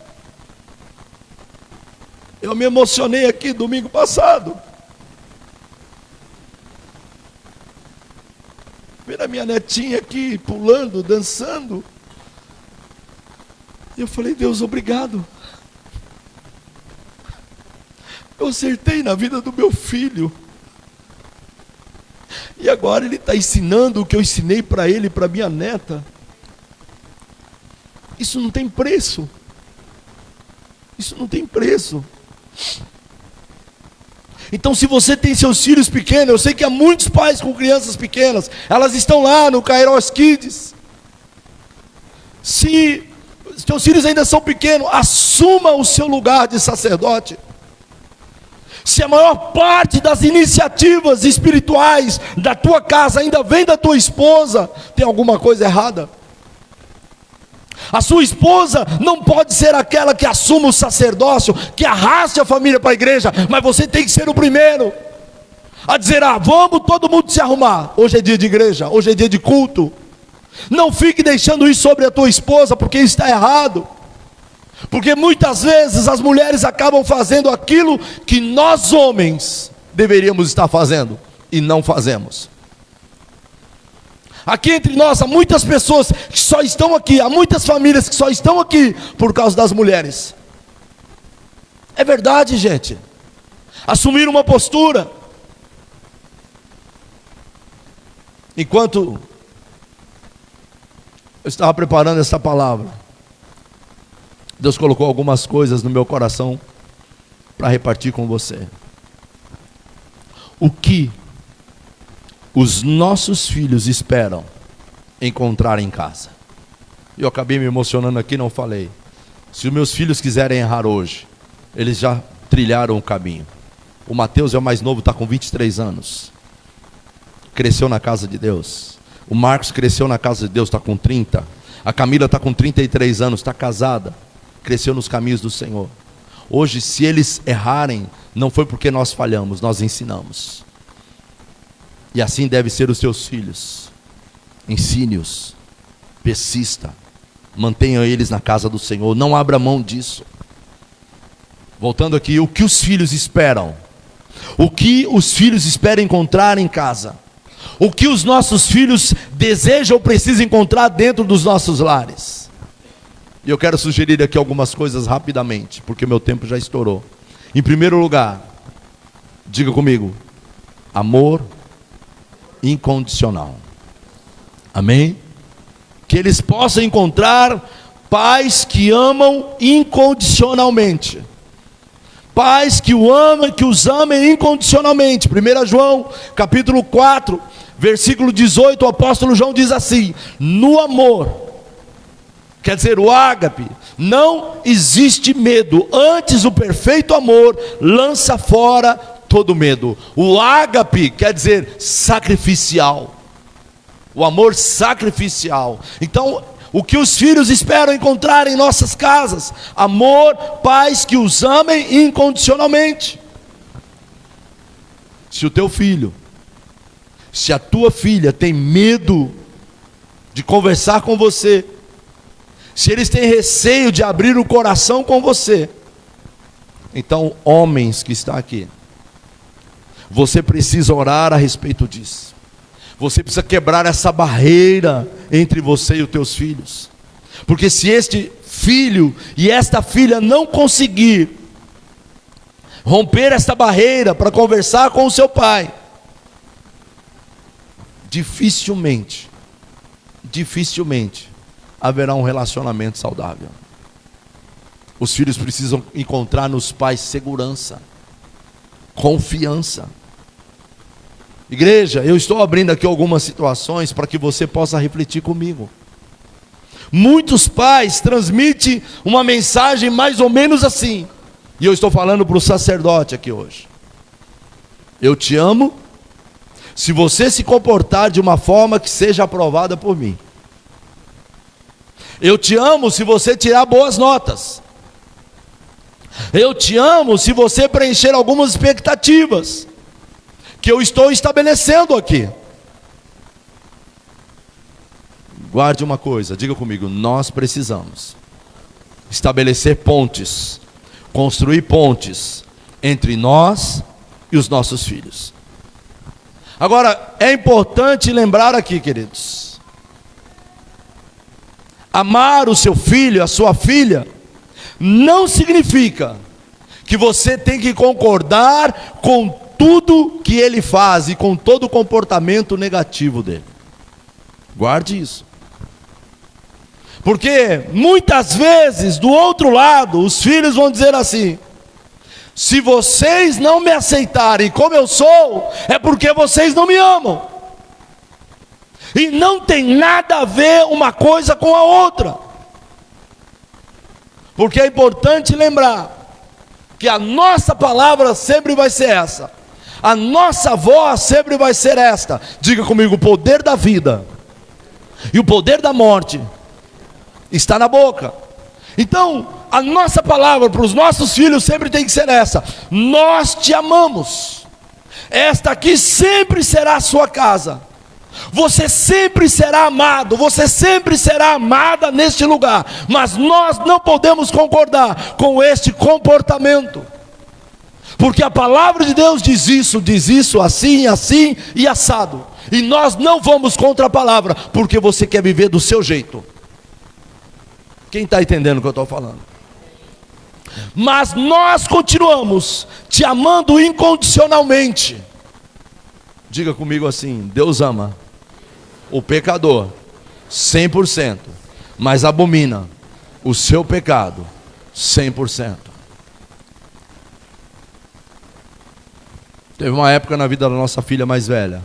Eu me emocionei aqui domingo passado, ver a minha netinha aqui pulando, dançando. Eu falei, Deus, obrigado. Eu acertei na vida do meu filho. E agora ele está ensinando o que eu ensinei para ele e para minha neta. Isso não tem preço. Isso não tem preço. Então, se você tem seus filhos pequenos, eu sei que há muitos pais com crianças pequenas, elas estão lá no Kairos Kids. Se seus filhos ainda são pequenos, assuma o seu lugar de sacerdote. Se a maior parte das iniciativas espirituais da tua casa ainda vem da tua esposa, tem alguma coisa errada. A sua esposa não pode ser aquela que assuma o sacerdócio, que arraste a família para a igreja, mas você tem que ser o primeiro a dizer, vamos todo mundo se arrumar, hoje é dia de igreja, hoje é dia de culto. Não fique deixando isso sobre a tua esposa, porque isso está errado. Porque muitas vezes as mulheres acabam fazendo aquilo que nós homens deveríamos estar fazendo e não fazemos. Aqui entre nós há muitas pessoas que só estão aqui, há muitas famílias que só estão aqui por causa das mulheres. É verdade, gente. Assumir uma postura. Enquanto eu estava preparando essa palavra, Deus colocou algumas coisas no meu coração para repartir com você. O que os nossos filhos esperam encontrar em casa? Eu acabei me emocionando aqui, não falei. Se os meus filhos quiserem errar hoje, eles já trilharam o caminho. O Mateus é o mais novo, está com 23 anos. Cresceu na casa de Deus. O Marcos cresceu na casa de Deus, está com 30. A Camila está com 33 anos, está casada. Cresceu nos caminhos do Senhor. Hoje, se eles errarem, não foi porque nós falhamos, nós ensinamos. E assim deve ser os seus filhos. Ensine-os, persista, mantenha eles na casa do Senhor, não abra mão disso. Voltando aqui, o que os filhos esperam? O que os filhos esperam encontrar em casa? O que os nossos filhos desejam ou precisam encontrar dentro dos nossos lares? E eu quero sugerir aqui algumas coisas rapidamente, porque meu tempo já estourou. Em primeiro lugar, diga comigo, amor incondicional. Amém? Que eles possam encontrar pais que amam incondicionalmente. Pais que os amem incondicionalmente. 1 João, capítulo 4, versículo 18, o apóstolo João diz assim: no amor, quer dizer, o ágape, não existe medo, antes o perfeito amor lança fora todo medo. O ágape quer dizer sacrificial, o amor sacrificial. Então, o que os filhos esperam encontrar em nossas casas? Amor, pais que os amem incondicionalmente. Se o teu filho, se a tua filha tem medo de conversar com você, se eles têm receio de abrir o coração com você, então, homens que estão aqui, você precisa orar a respeito disso. Você precisa quebrar essa barreira entre você e os teus filhos. Porque se este filho e esta filha não conseguir romper esta barreira para conversar com o seu pai, dificilmente haverá um relacionamento saudável. Os filhos precisam encontrar nos pais segurança, confiança. Igreja, eu estou abrindo aqui algumas situações para que você possa refletir comigo. Muitos pais transmitem uma mensagem mais ou menos assim, e eu estou falando para o sacerdote aqui hoje: eu te amo se você se comportar de uma forma que seja aprovada por mim. Eu te amo se você tirar boas notas. Eu te amo se você preencher algumas expectativas que eu estou estabelecendo aqui. Guarde uma coisa, diga comigo: nós precisamos estabelecer pontes, construir pontes entre nós e os nossos filhos. Agora, é importante lembrar aqui, queridos, amar o seu filho, a sua filha, não significa que você tem que concordar com tudo que ele faz e com todo o comportamento negativo dele. Guarde isso. Porque muitas vezes, do outro lado, os filhos vão dizer assim: se vocês não me aceitarem como eu sou, é porque vocês não me amam. E não tem nada a ver uma coisa com a outra. Porque é importante lembrar que a nossa palavra sempre vai ser essa. A nossa voz sempre vai ser esta. Diga comigo: o poder da vida e o poder da morte está na boca. Então, a nossa palavra para os nossos filhos sempre tem que ser essa: nós te amamos. Esta aqui sempre será a sua casa. Você sempre será amado, você sempre será amada neste lugar. Mas nós não podemos concordar com este comportamento, porque a palavra de Deus diz isso, assim, assim e assado. E nós não vamos contra a palavra, porque você quer viver do seu jeito. Quem está entendendo o que eu estou falando? Mas nós continuamos te amando incondicionalmente. Diga comigo assim: Deus ama o pecador 100%, mas abomina o seu pecado 100%. Teve uma época na vida da nossa filha mais velha,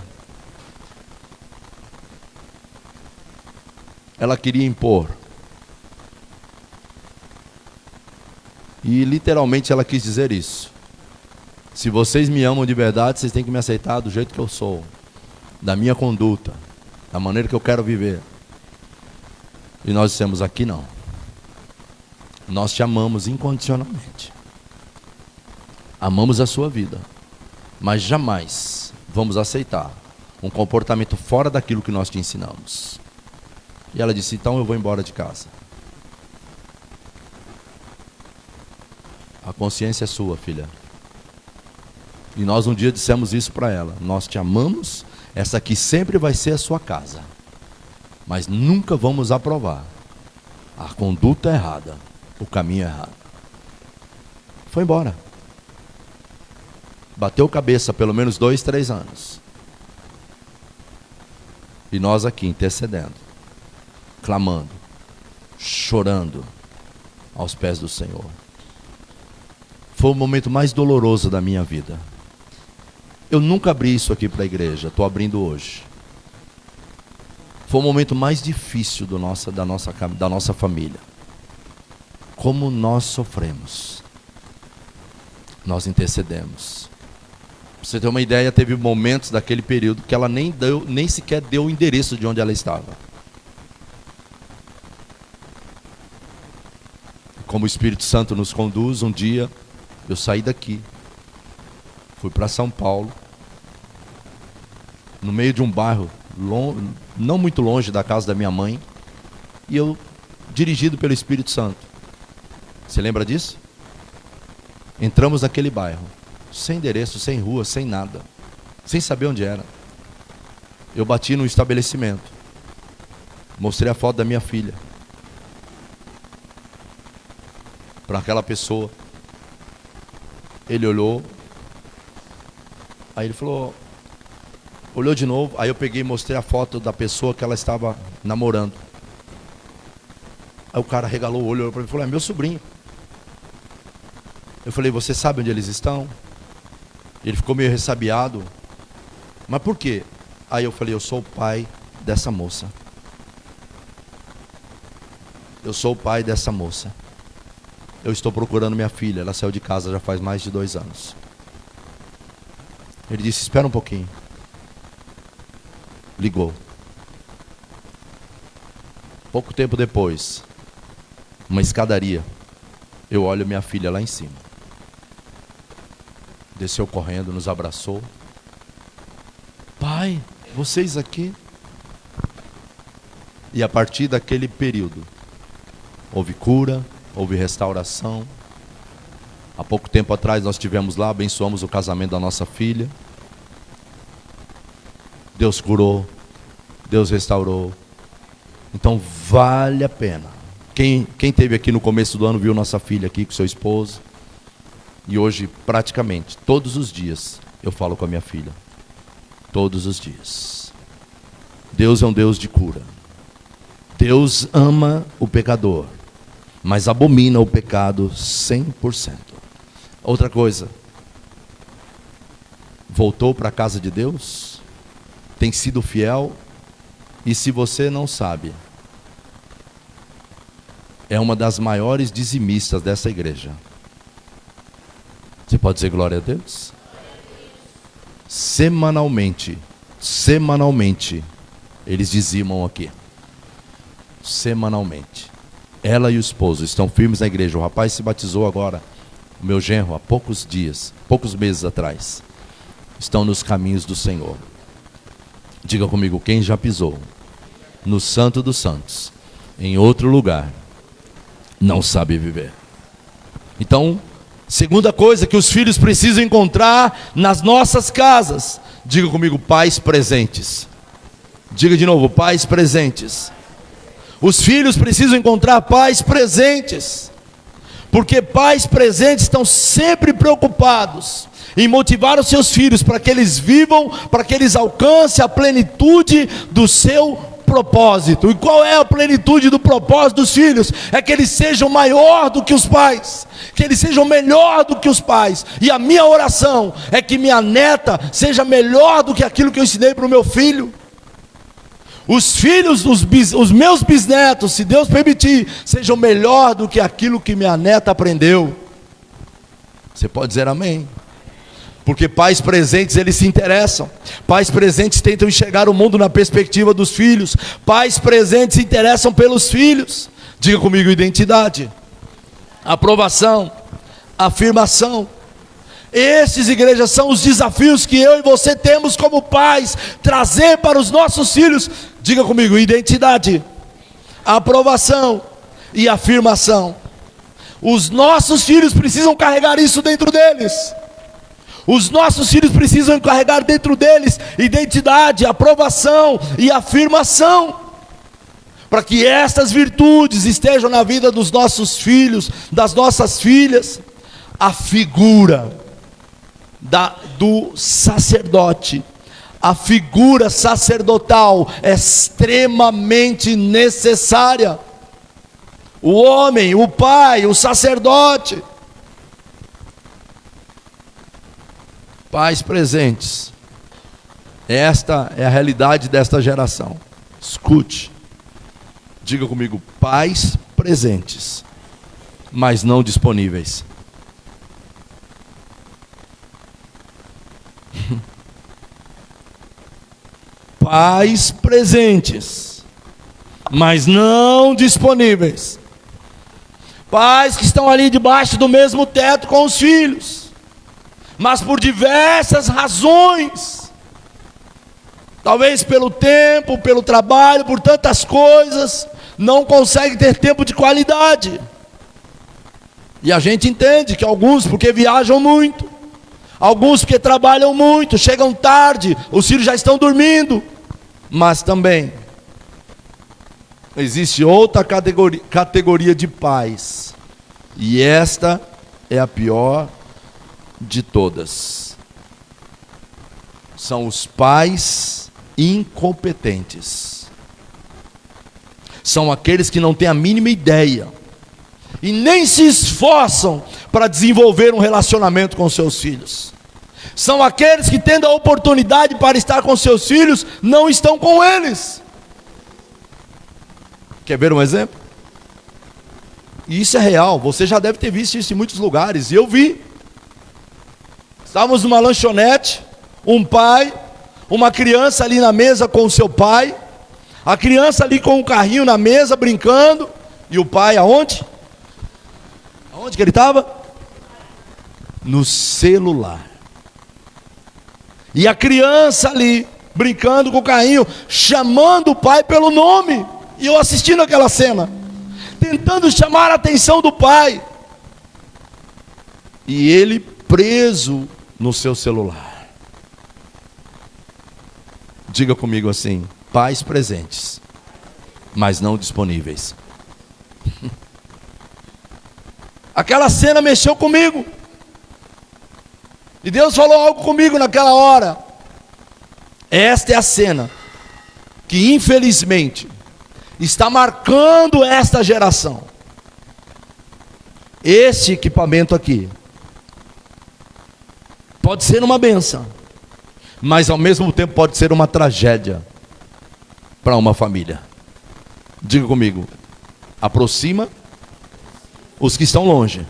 ela queria impor, e literalmente ela quis dizer isso: se vocês me amam de verdade, vocês têm que me aceitar do jeito que eu sou, da minha conduta, da maneira que eu quero viver. E nós dissemos: aqui não. Nós te amamos incondicionalmente, amamos a sua vida, mas jamais vamos aceitar um comportamento fora daquilo que nós te ensinamos. E ela disse: então eu vou embora de casa. A consciência é sua, filha. E nós um dia dissemos isso para ela: nós te amamos, essa aqui sempre vai ser a sua casa, mas nunca vamos aprovar a conduta errada, o caminho errado. Foi embora. Bateu cabeça pelo menos 2, 3 anos. E nós aqui intercedendo, clamando, chorando aos pés do Senhor. Foi o momento mais doloroso da minha vida. Eu nunca abri isso aqui para a igreja, estou abrindo hoje. Foi o momento mais difícil da nossa família. Como nós sofremos. Nós intercedemos. Pra você ter uma ideia, teve momentos daquele período que ela nem sequer deu o endereço de onde ela estava. Como o Espírito Santo nos conduz, um dia eu saí daqui, fui para São Paulo, no meio de um bairro, não muito longe da casa da minha mãe, e eu, dirigido pelo Espírito Santo. Você lembra disso? Entramos naquele bairro, sem endereço, sem rua, sem nada, sem saber onde era. Eu bati num estabelecimento, mostrei a foto da minha filha para aquela pessoa. Ele olhou, aí ele falou, olhou de novo, aí eu peguei e mostrei a foto da pessoa que ela estava namorando. Aí o cara regalou o olho, olhou para mim e falou: é meu sobrinho. Eu falei: você sabe onde eles estão? Ele ficou meio ressabiado. Mas por quê? Aí eu falei: eu sou o pai dessa moça. Eu sou o pai dessa moça. Eu estou procurando minha filha, ela saiu de casa já faz mais de 2 anos. Ele disse: espera um pouquinho. Ligou. Pouco tempo depois, uma escadaria, eu olho minha filha lá em cima. Desceu correndo, nos abraçou. Pai, vocês aqui? E a partir daquele período, houve cura, houve restauração. Há pouco tempo atrás nós estivemos lá, abençoamos o casamento da nossa filha. Deus curou, Deus restaurou. Então vale a pena. Quem esteve aqui no começo do ano viu nossa filha aqui com seu esposo. E hoje praticamente todos os dias eu falo com a minha filha. Todos os dias. Deus é um Deus de cura. Deus ama o pecador, mas abomina o pecado 100%. Outra coisa, voltou para a casa de Deus? Tem sido fiel? E se você não sabe, é uma das maiores dizimistas dessa igreja. Você pode dizer glória a Deus? Semanalmente, eles dizimam aqui. Semanalmente. Ela e o esposo estão firmes na igreja. O rapaz se batizou agora, o meu genro, há poucos dias, poucos meses atrás. Estão nos caminhos do Senhor. Diga comigo: quem já pisou no Santo dos Santos, em outro lugar, não sabe viver. Então, segunda coisa que os filhos precisam encontrar nas nossas casas. Diga comigo: pais presentes. Diga de novo: pais presentes. Os filhos precisam encontrar pais presentes, porque pais presentes estão sempre preocupados em motivar os seus filhos para que eles vivam, para que eles alcancem a plenitude do seu propósito. E qual é a plenitude do propósito dos filhos? É que eles sejam maior do que os pais, que eles sejam melhor do que os pais. E a minha oração é que minha neta seja melhor do que aquilo que eu ensinei para o meu filho. Os filhos, os meus bisnetos, se Deus permitir, sejam melhor do que aquilo que minha neta aprendeu. Você pode dizer amém? Porque pais presentes, eles se interessam. Pais presentes tentam enxergar o mundo na perspectiva dos filhos. Pais presentes se interessam pelos filhos. Diga comigo: identidade, aprovação, afirmação. Esses, igrejas, são os desafios que eu e você temos como pais, trazer para os nossos filhos. Diga comigo: identidade, aprovação e afirmação. Os nossos filhos precisam carregar isso dentro deles. Os nossos filhos precisam carregar dentro deles identidade, aprovação e afirmação, para que estas virtudes estejam na vida dos nossos filhos, das nossas filhas. A figura do sacerdote, a figura sacerdotal é extremamente necessária. O homem, o pai, o sacerdote. Pais presentes. Esta é a realidade desta geração. Escute. Diga comigo, pais presentes, mas não disponíveis. Pais presentes, mas não disponíveis. Pais que estão ali debaixo do mesmo teto com os filhos, mas por diversas razões, talvez pelo tempo, pelo trabalho, por tantas coisas, não conseguem ter tempo de qualidade. E a gente entende que alguns porque viajam muito, alguns porque trabalham muito, chegam tarde, os filhos já estão dormindo. Mas também existe outra categoria de pais, e esta é a pior de todas. São os pais incompetentes. São aqueles que não têm a mínima ideia e nem se esforçam para desenvolver um relacionamento com seus filhos. São aqueles que, tendo a oportunidade para estar com seus filhos, não estão com eles. Quer ver um exemplo? E isso é real, você já deve ter visto isso em muitos lugares, e eu vi. Estávamos numa lanchonete, um pai, uma criança ali na mesa com o seu pai, a criança ali com um carrinho na mesa brincando, e o pai aonde? Aonde que ele estava? No celular. E a criança ali brincando com o carrinho, chamando o pai pelo nome, e eu assistindo aquela cena, tentando chamar a atenção do pai, e ele preso no seu celular. Diga comigo assim: pais presentes, mas não disponíveis. Aquela cena mexeu comigo, e Deus falou algo comigo naquela hora. Esta é a cena que infelizmente está marcando esta geração. Este equipamento aqui pode ser uma bênção, mas ao mesmo tempo pode ser uma tragédia para uma família. Diga comigo: aproxima os que estão longe,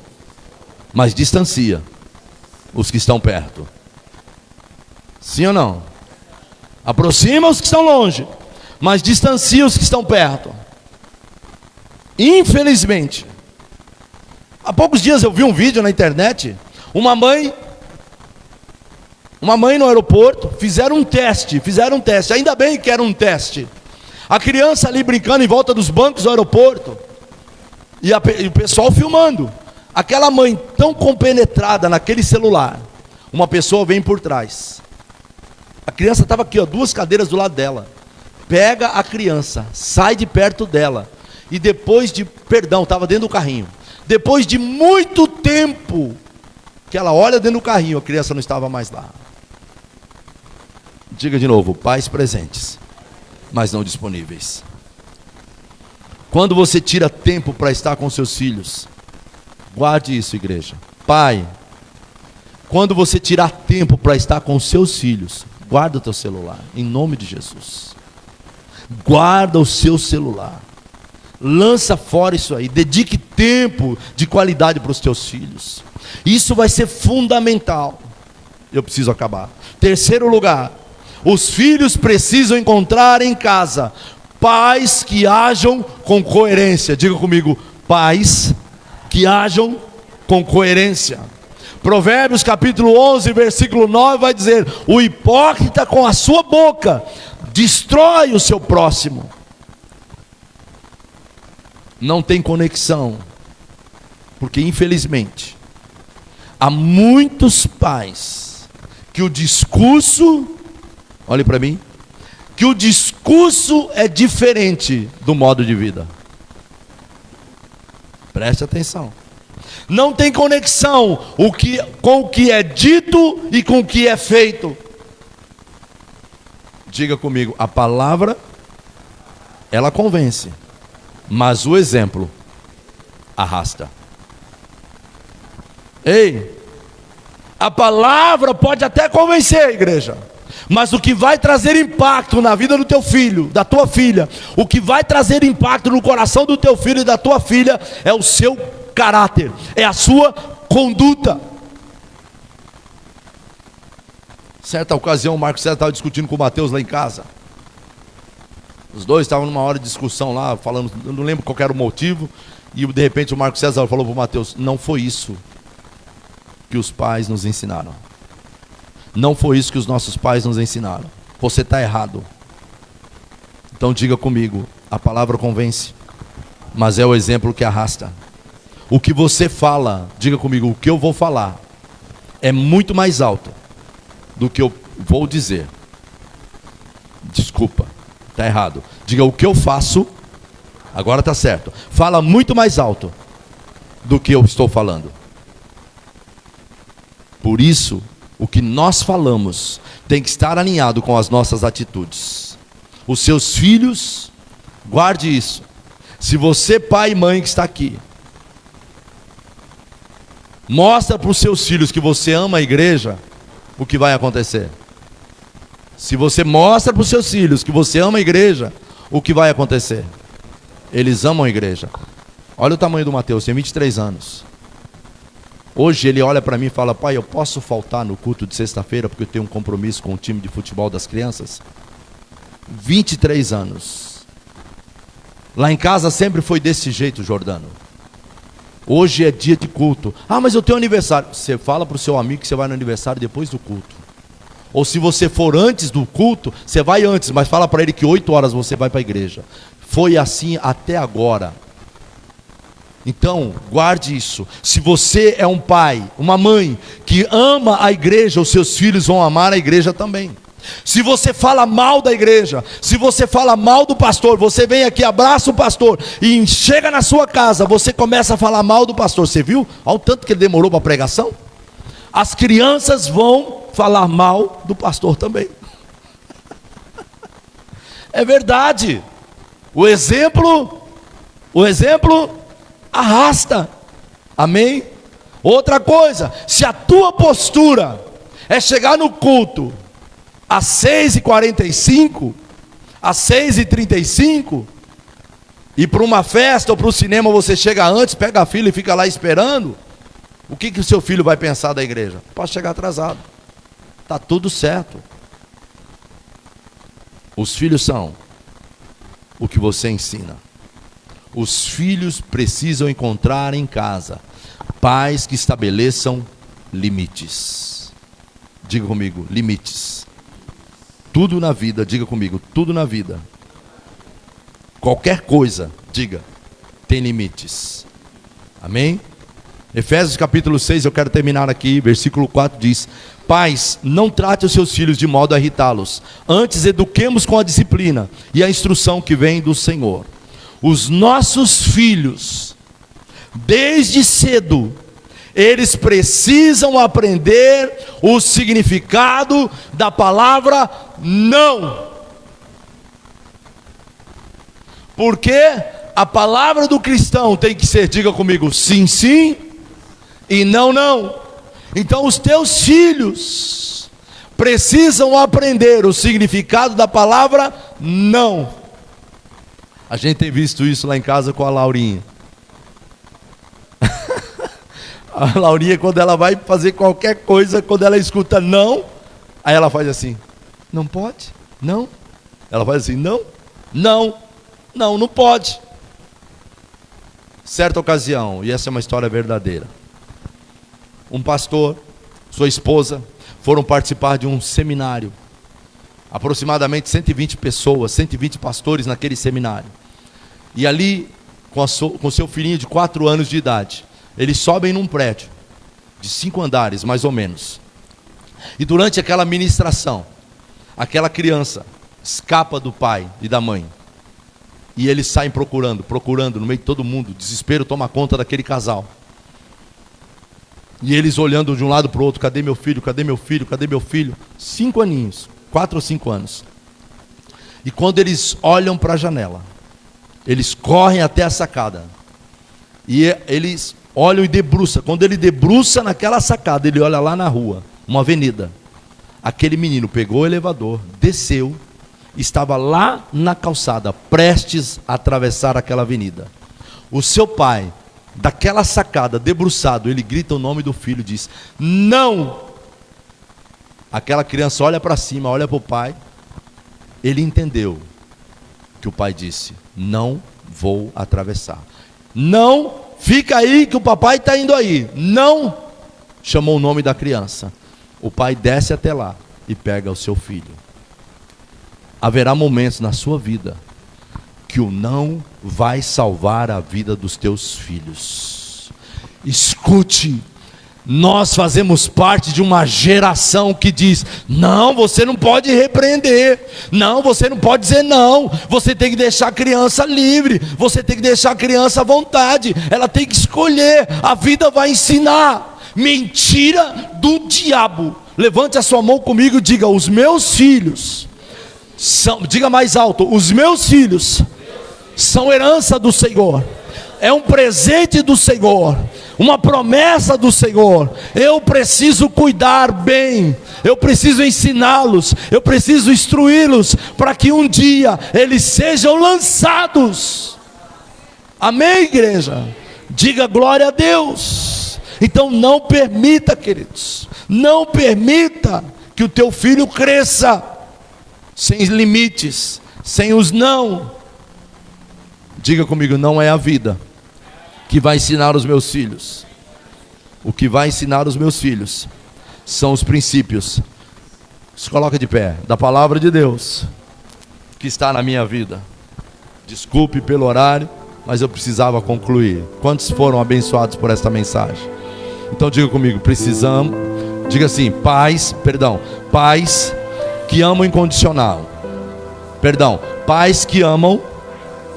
mas distancia os que estão perto. Sim ou não? Aproxima os que estão longe, mas distancia os que estão perto. Infelizmente, há poucos dias eu vi um vídeo na internet, uma mãe no aeroporto, fizeram um teste, ainda bem que era um teste. A criança ali brincando em volta dos bancos do aeroporto, e o pessoal filmando. Aquela mãe tão compenetrada naquele celular, uma pessoa vem por trás. A criança estava aqui, ó, 2 cadeiras do lado dela. Pega a criança, sai de perto dela, e depois de, estava dentro do carrinho. Depois de muito tempo, que ela olha dentro do carrinho, a criança não estava mais lá. Diga de novo: pais presentes, mas não disponíveis. Quando você tira tempo para estar com seus filhos, guarde isso, igreja. Pai, quando você tirar tempo para estar com seus filhos, guarda o teu celular, em nome de Jesus. Guarda o seu celular, lança fora isso aí, dedique tempo de qualidade para os teus filhos. Isso vai ser fundamental. Eu preciso acabar. Terceiro lugar, os filhos precisam encontrar em casa pais que hajam com coerência. Diga comigo: pais que hajam com coerência. Provérbios capítulo 11, versículo 9 vai dizer: o hipócrita com a sua boca destrói o seu próximo. Não tem conexão, porque infelizmente há muitos pais que o discurso, olhe para mim, que o discurso é diferente do modo de vida. Preste atenção. Não tem conexão com o que é dito e com o que é feito. Diga comigo, a palavra, ela convence, mas o exemplo arrasta. Ei, a palavra pode até convencer, igreja, mas o que vai trazer impacto na vida do teu filho, da tua filha, o que vai trazer impacto no coração do teu filho e da tua filha é o seu caráter, é a sua conduta. Certa ocasião o Marcos César estava discutindo com o Mateus lá em casa. Os dois estavam numa hora de discussão lá, falando, eu não lembro qual era o motivo, e de repente o Marcos César falou para o Mateus: não foi isso que os pais nos ensinaram. Não foi isso que os nossos pais nos ensinaram. Você está errado. Então diga comigo, a palavra convence, mas é o exemplo que arrasta. O que você fala, diga comigo, o que eu vou falar é muito mais alto do que eu vou dizer. Desculpa, está errado. Diga, o que eu faço, agora está certo, fala muito mais alto do que eu estou falando. Por isso, o que nós falamos tem que estar alinhado com as nossas atitudes. Os seus filhos, guarde isso. Se você, pai e mãe que está aqui, mostra para os seus filhos que você ama a igreja, o que vai acontecer? Se você mostra para os seus filhos que você ama a igreja, o que vai acontecer? Eles amam a igreja. Olha o tamanho do Mateus, tem 23 anos. Hoje ele olha para mim e fala: pai, eu posso faltar no culto de sexta-feira porque eu tenho um compromisso com o time de futebol das crianças? 23 anos. Lá em casa sempre foi desse jeito, Jordano. Hoje é dia de culto. Ah, mas eu tenho aniversário. Você fala para o seu amigo que você vai no aniversário depois do culto. Ou se você for antes do culto, você vai antes, mas fala para ele que 8 horas você vai para a igreja. Foi assim até agora. Então, guarde isso. Se você é um pai, uma mãe que ama a igreja, os seus filhos vão amar a igreja também. Se você fala mal da igreja, se você fala mal do pastor, você vem aqui, abraça o pastor e chega na sua casa, você começa a falar mal do pastor. Você viu? Olha o tanto que ele demorou para a pregação. As crianças vão falar mal do pastor também. É verdade. O exemplo arrasta. Amém? Outra coisa, se a tua postura é chegar no culto às 6h45, às 6h35, e para uma festa ou para o cinema você chega antes, pega a fila e fica lá esperando, o que o seu filho vai pensar da igreja? Pode chegar atrasado. Está tudo certo. Os filhos são o que você ensina. Os filhos precisam encontrar em casa pais que estabeleçam limites. Diga comigo, limites. Tudo na vida, diga comigo, tudo na vida. Qualquer coisa, diga, tem limites. Amém? Efésios capítulo 6, eu quero terminar aqui, versículo 4 diz: pais, não trate os seus filhos de modo a irritá-los, antes eduquemos com a disciplina e a instrução que vem do Senhor. Os nossos filhos, desde cedo, eles precisam aprender o significado da palavra não. Porque a palavra do cristão tem que ser, diga comigo, sim, sim e não, não. Então os teus filhos precisam aprender o significado da palavra não. A gente tem visto isso lá em casa com a Laurinha. A Laurinha, quando ela vai fazer qualquer coisa, quando ela escuta não, aí ela faz assim: não pode? Não? Ela faz assim: não? Não, não, não pode. Certa ocasião, e essa é uma história verdadeira, um pastor, sua esposa, foram participar de um seminário. Aproximadamente 120 pessoas, 120 pastores naquele seminário. E ali, com seu filhinho de 4 anos de idade, eles sobem num prédio de 5 andares, mais ou menos. E durante aquela ministração, aquela criança escapa do pai e da mãe. E eles saem procurando no meio de todo mundo. O desespero toma conta daquele casal. E eles olhando de um lado para o outro: cadê meu filho, cadê meu filho, cadê meu filho? 5 aninhos, 4 ou 5 anos. E quando eles olham para a janela, eles correm até a sacada. E eles olham e debruçam. Quando ele debruça naquela sacada, ele olha lá na rua, uma avenida. Aquele menino pegou o elevador, desceu, estava lá na calçada, prestes a atravessar aquela avenida. O seu pai, daquela sacada, debruçado, ele grita o nome do filho e diz: não! Aquela criança olha para cima, olha para o pai. Ele entendeu que o pai disse: não vou atravessar. Não, fica aí que o papai está indo aí. Não! Chamou o nome da criança. O pai desce até lá e pega o seu filho. Haverá momentos na sua vida que o não vai salvar a vida dos teus filhos. Escute, nós fazemos parte de uma geração que diz: não, você não pode repreender, não, você não pode dizer não, você tem que deixar a criança livre, você tem que deixar a criança à vontade, ela tem que escolher, a vida vai ensinar. Mentira do diabo. Levante a sua mão comigo e diga: os meus filhos são, diga mais alto, os meus filhos são herança do Senhor, é um presente do Senhor, uma promessa do Senhor. Eu preciso cuidar bem, eu preciso ensiná-los, eu preciso instruí-los, para que um dia eles sejam lançados. Amém, igreja? Diga glória a Deus. Então não permita, queridos, não permita que o teu filho cresça sem limites, sem os não. Diga comigo: não é a vida que vai ensinar os meus filhos. O que vai ensinar os meus filhos são os princípios, se coloca de pé, da palavra de Deus que está na minha vida. Desculpe pelo horário, mas eu precisava concluir. Quantos foram abençoados por esta mensagem? Então diga comigo: precisamos. Diga assim: pais que amam incondicional. Pais que amam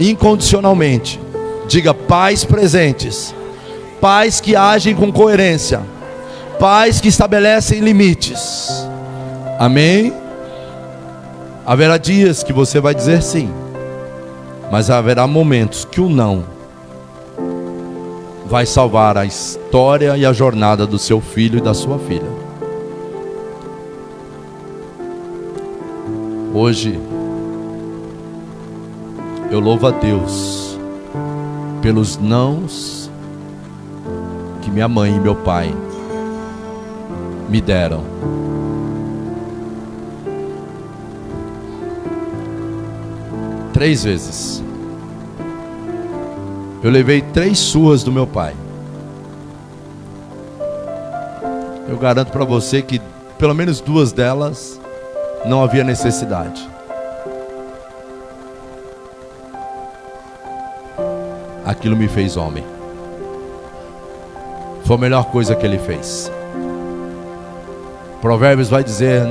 incondicionalmente. Diga: pais presentes, pais que agem com coerência, pais que estabelecem limites. Amém? Haverá dias que você vai dizer sim, mas haverá momentos que o não vai salvar a história e a jornada do seu filho e da sua filha. Hoje eu louvo a Deus pelos nãos que minha mãe e meu pai me deram. Três vezes eu levei 3 surras do meu pai. Eu garanto para você que pelo menos 2 delas não havia necessidade. Aquilo me fez homem. Foi a melhor coisa que ele fez. Provérbios vai dizer: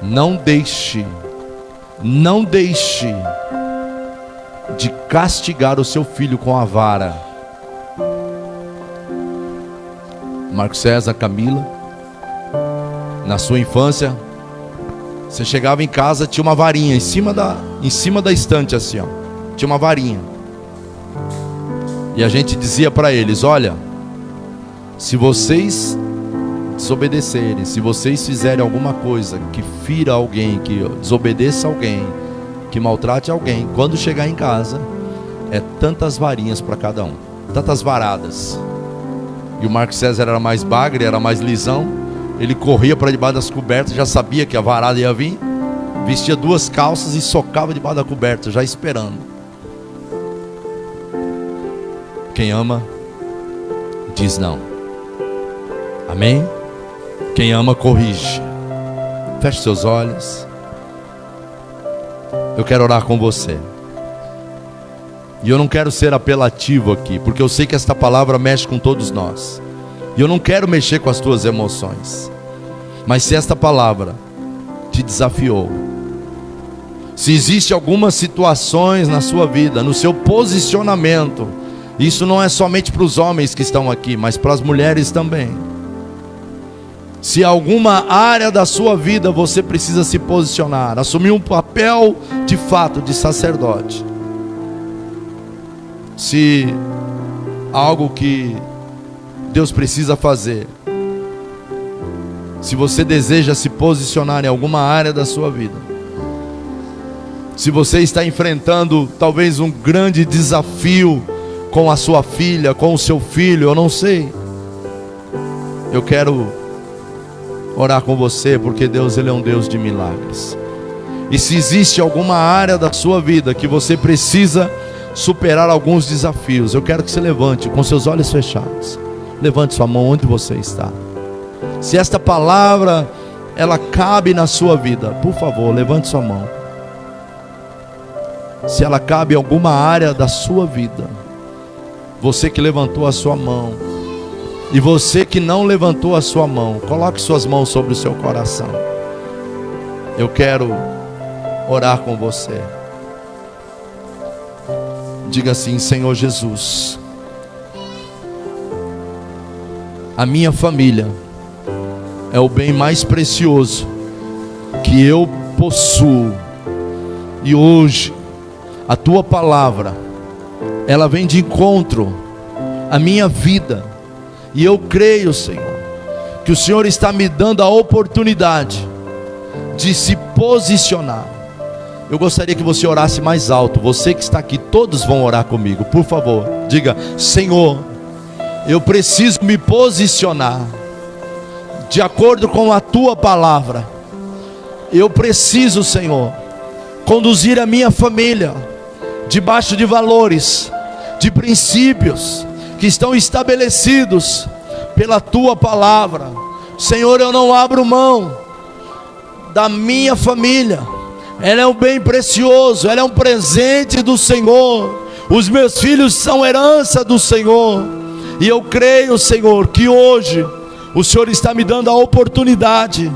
não deixe de castigar o seu filho com a vara. Marco César, Camila, na sua infância, você chegava em casa, tinha uma varinha em cima da estante, assim, ó. Tinha uma varinha. E a gente dizia para eles: olha, se vocês desobedecerem, se vocês fizerem alguma coisa que fira alguém, que desobedeça alguém, que maltrate alguém, quando chegar em casa, é tantas varinhas para cada um, tantas varadas. E o Marco César era mais bagre, era mais lisão. Ele corria para debaixo das cobertas, já sabia que a varada ia vir, vestia 2 calças e socava debaixo da coberta, já esperando. Quem ama diz não. Amém? Quem ama corrige. Feche seus olhos. Eu quero orar com você. E eu não quero ser apelativo aqui, porque eu sei que esta palavra mexe com todos nós. E eu não quero mexer com as tuas emoções. Mas se esta palavra te desafiou, se existe algumas situações na sua vida, no seu posicionamento, isso não é somente para os homens que estão aqui, mas para as mulheres também. Se alguma área da sua vida você precisa se posicionar, assumir um papel de fato de sacerdote, se algo que Deus precisa fazer, se você deseja se posicionar em alguma área da sua vida, se você está enfrentando talvez um grande desafio com a sua filha, com o seu filho, eu não sei, eu quero orar com você, porque Deus, Ele é um Deus de milagres. E se existe alguma área da sua vida que você precisa superar alguns desafios, eu quero que você levante com seus olhos fechados, levante sua mão onde você está. Se esta palavra ela cabe na sua vida, por favor, levante sua mão. Se ela cabe em alguma área da sua vida, você que levantou a sua mão, e você que não levantou a sua mão, coloque suas mãos sobre o seu coração. Eu quero orar com você. Diga assim: Senhor Jesus, a minha família é o bem mais precioso que eu possuo. E hoje, a tua palavra, ela vem de encontro à minha vida. E eu creio, Senhor, que o Senhor está me dando a oportunidade de se posicionar. Eu gostaria que você orasse mais alto. Você que está aqui, todos vão orar comigo. Por favor, diga: Senhor, eu preciso me posicionar de acordo com a tua palavra. Eu preciso, Senhor, conduzir a minha família debaixo de valores, de princípios que estão estabelecidos pela tua palavra. Senhor, eu não abro mão da minha família. Ela é um bem precioso, ela é um presente do Senhor. Os meus filhos são herança do Senhor. E eu creio, Senhor, que hoje o Senhor está me dando a oportunidade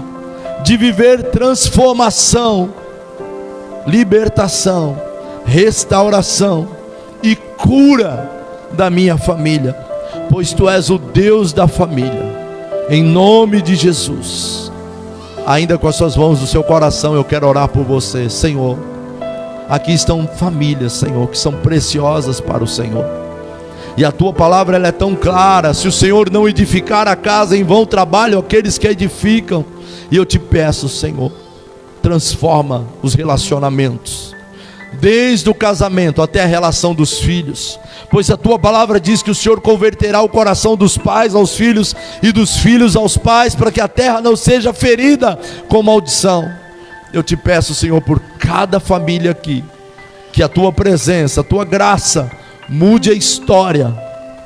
de viver transformação, libertação, restauração e cura da minha família, pois tu és o Deus da família. Em nome de Jesus, ainda com as suas mãos no seu coração, eu quero orar por você. Senhor, aqui estão famílias, Senhor, que são preciosas para o Senhor, e a tua palavra ela é tão clara: se o Senhor não edificar a casa, em vão trabalham aqueles que a edificam. E eu te peço, Senhor, transforma os relacionamentos, desde o casamento até a relação dos filhos, pois a tua palavra diz que o Senhor converterá o coração dos pais aos filhos e dos filhos aos pais, para que a terra não seja ferida com maldição. Eu te peço, Senhor, por cada família aqui, que a tua presença, a tua graça mude a história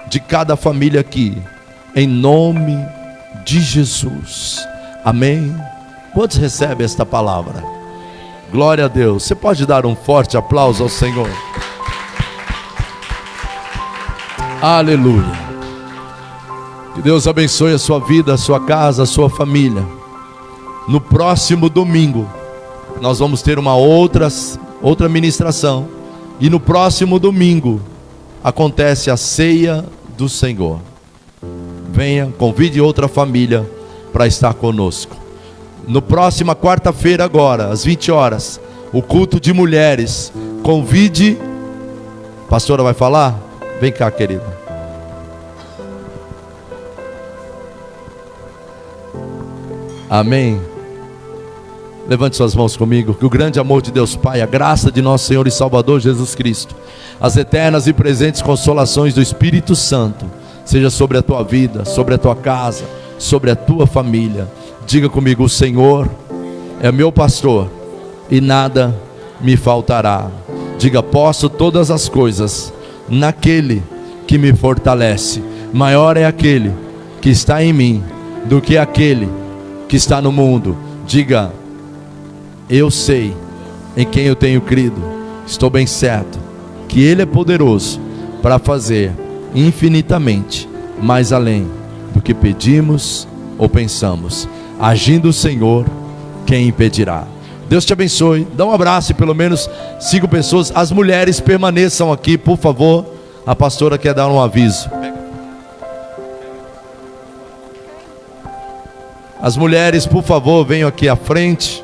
de cada família aqui, em nome de Jesus, amém. Quantos recebem esta palavra? Glória a Deus. Você pode dar um forte aplauso ao Senhor? Aleluia. Que Deus abençoe a sua vida, a sua casa, a sua família. No próximo domingo nós vamos ter uma outra ministração, e no próximo domingo acontece a ceia do Senhor. Venha, convide outra família para estar conosco. No próxima quarta-feira agora, às 20 horas, o culto de mulheres. Convide. A pastora vai falar? Vem cá, querida. Amém. Levante suas mãos comigo. Que o grande amor de Deus Pai, a graça de nosso Senhor e Salvador Jesus Cristo, as eternas e presentes consolações do Espírito Santo seja sobre a tua vida, sobre a tua casa, sobre a tua família. Diga comigo: o Senhor é meu pastor e nada me faltará. Diga: posso todas as coisas naquele que me fortalece. Maior é aquele que está em mim do que aquele que está no mundo. Diga: eu sei em quem eu tenho crido. Estou bem certo que Ele é poderoso para fazer infinitamente mais além do que pedimos ou pensamos. Agindo o Senhor, quem impedirá? Deus te abençoe. Dá um abraço e pelo menos 5 pessoas. As mulheres permaneçam aqui, por favor. A pastora quer dar um aviso. As mulheres, por favor, venham aqui à frente.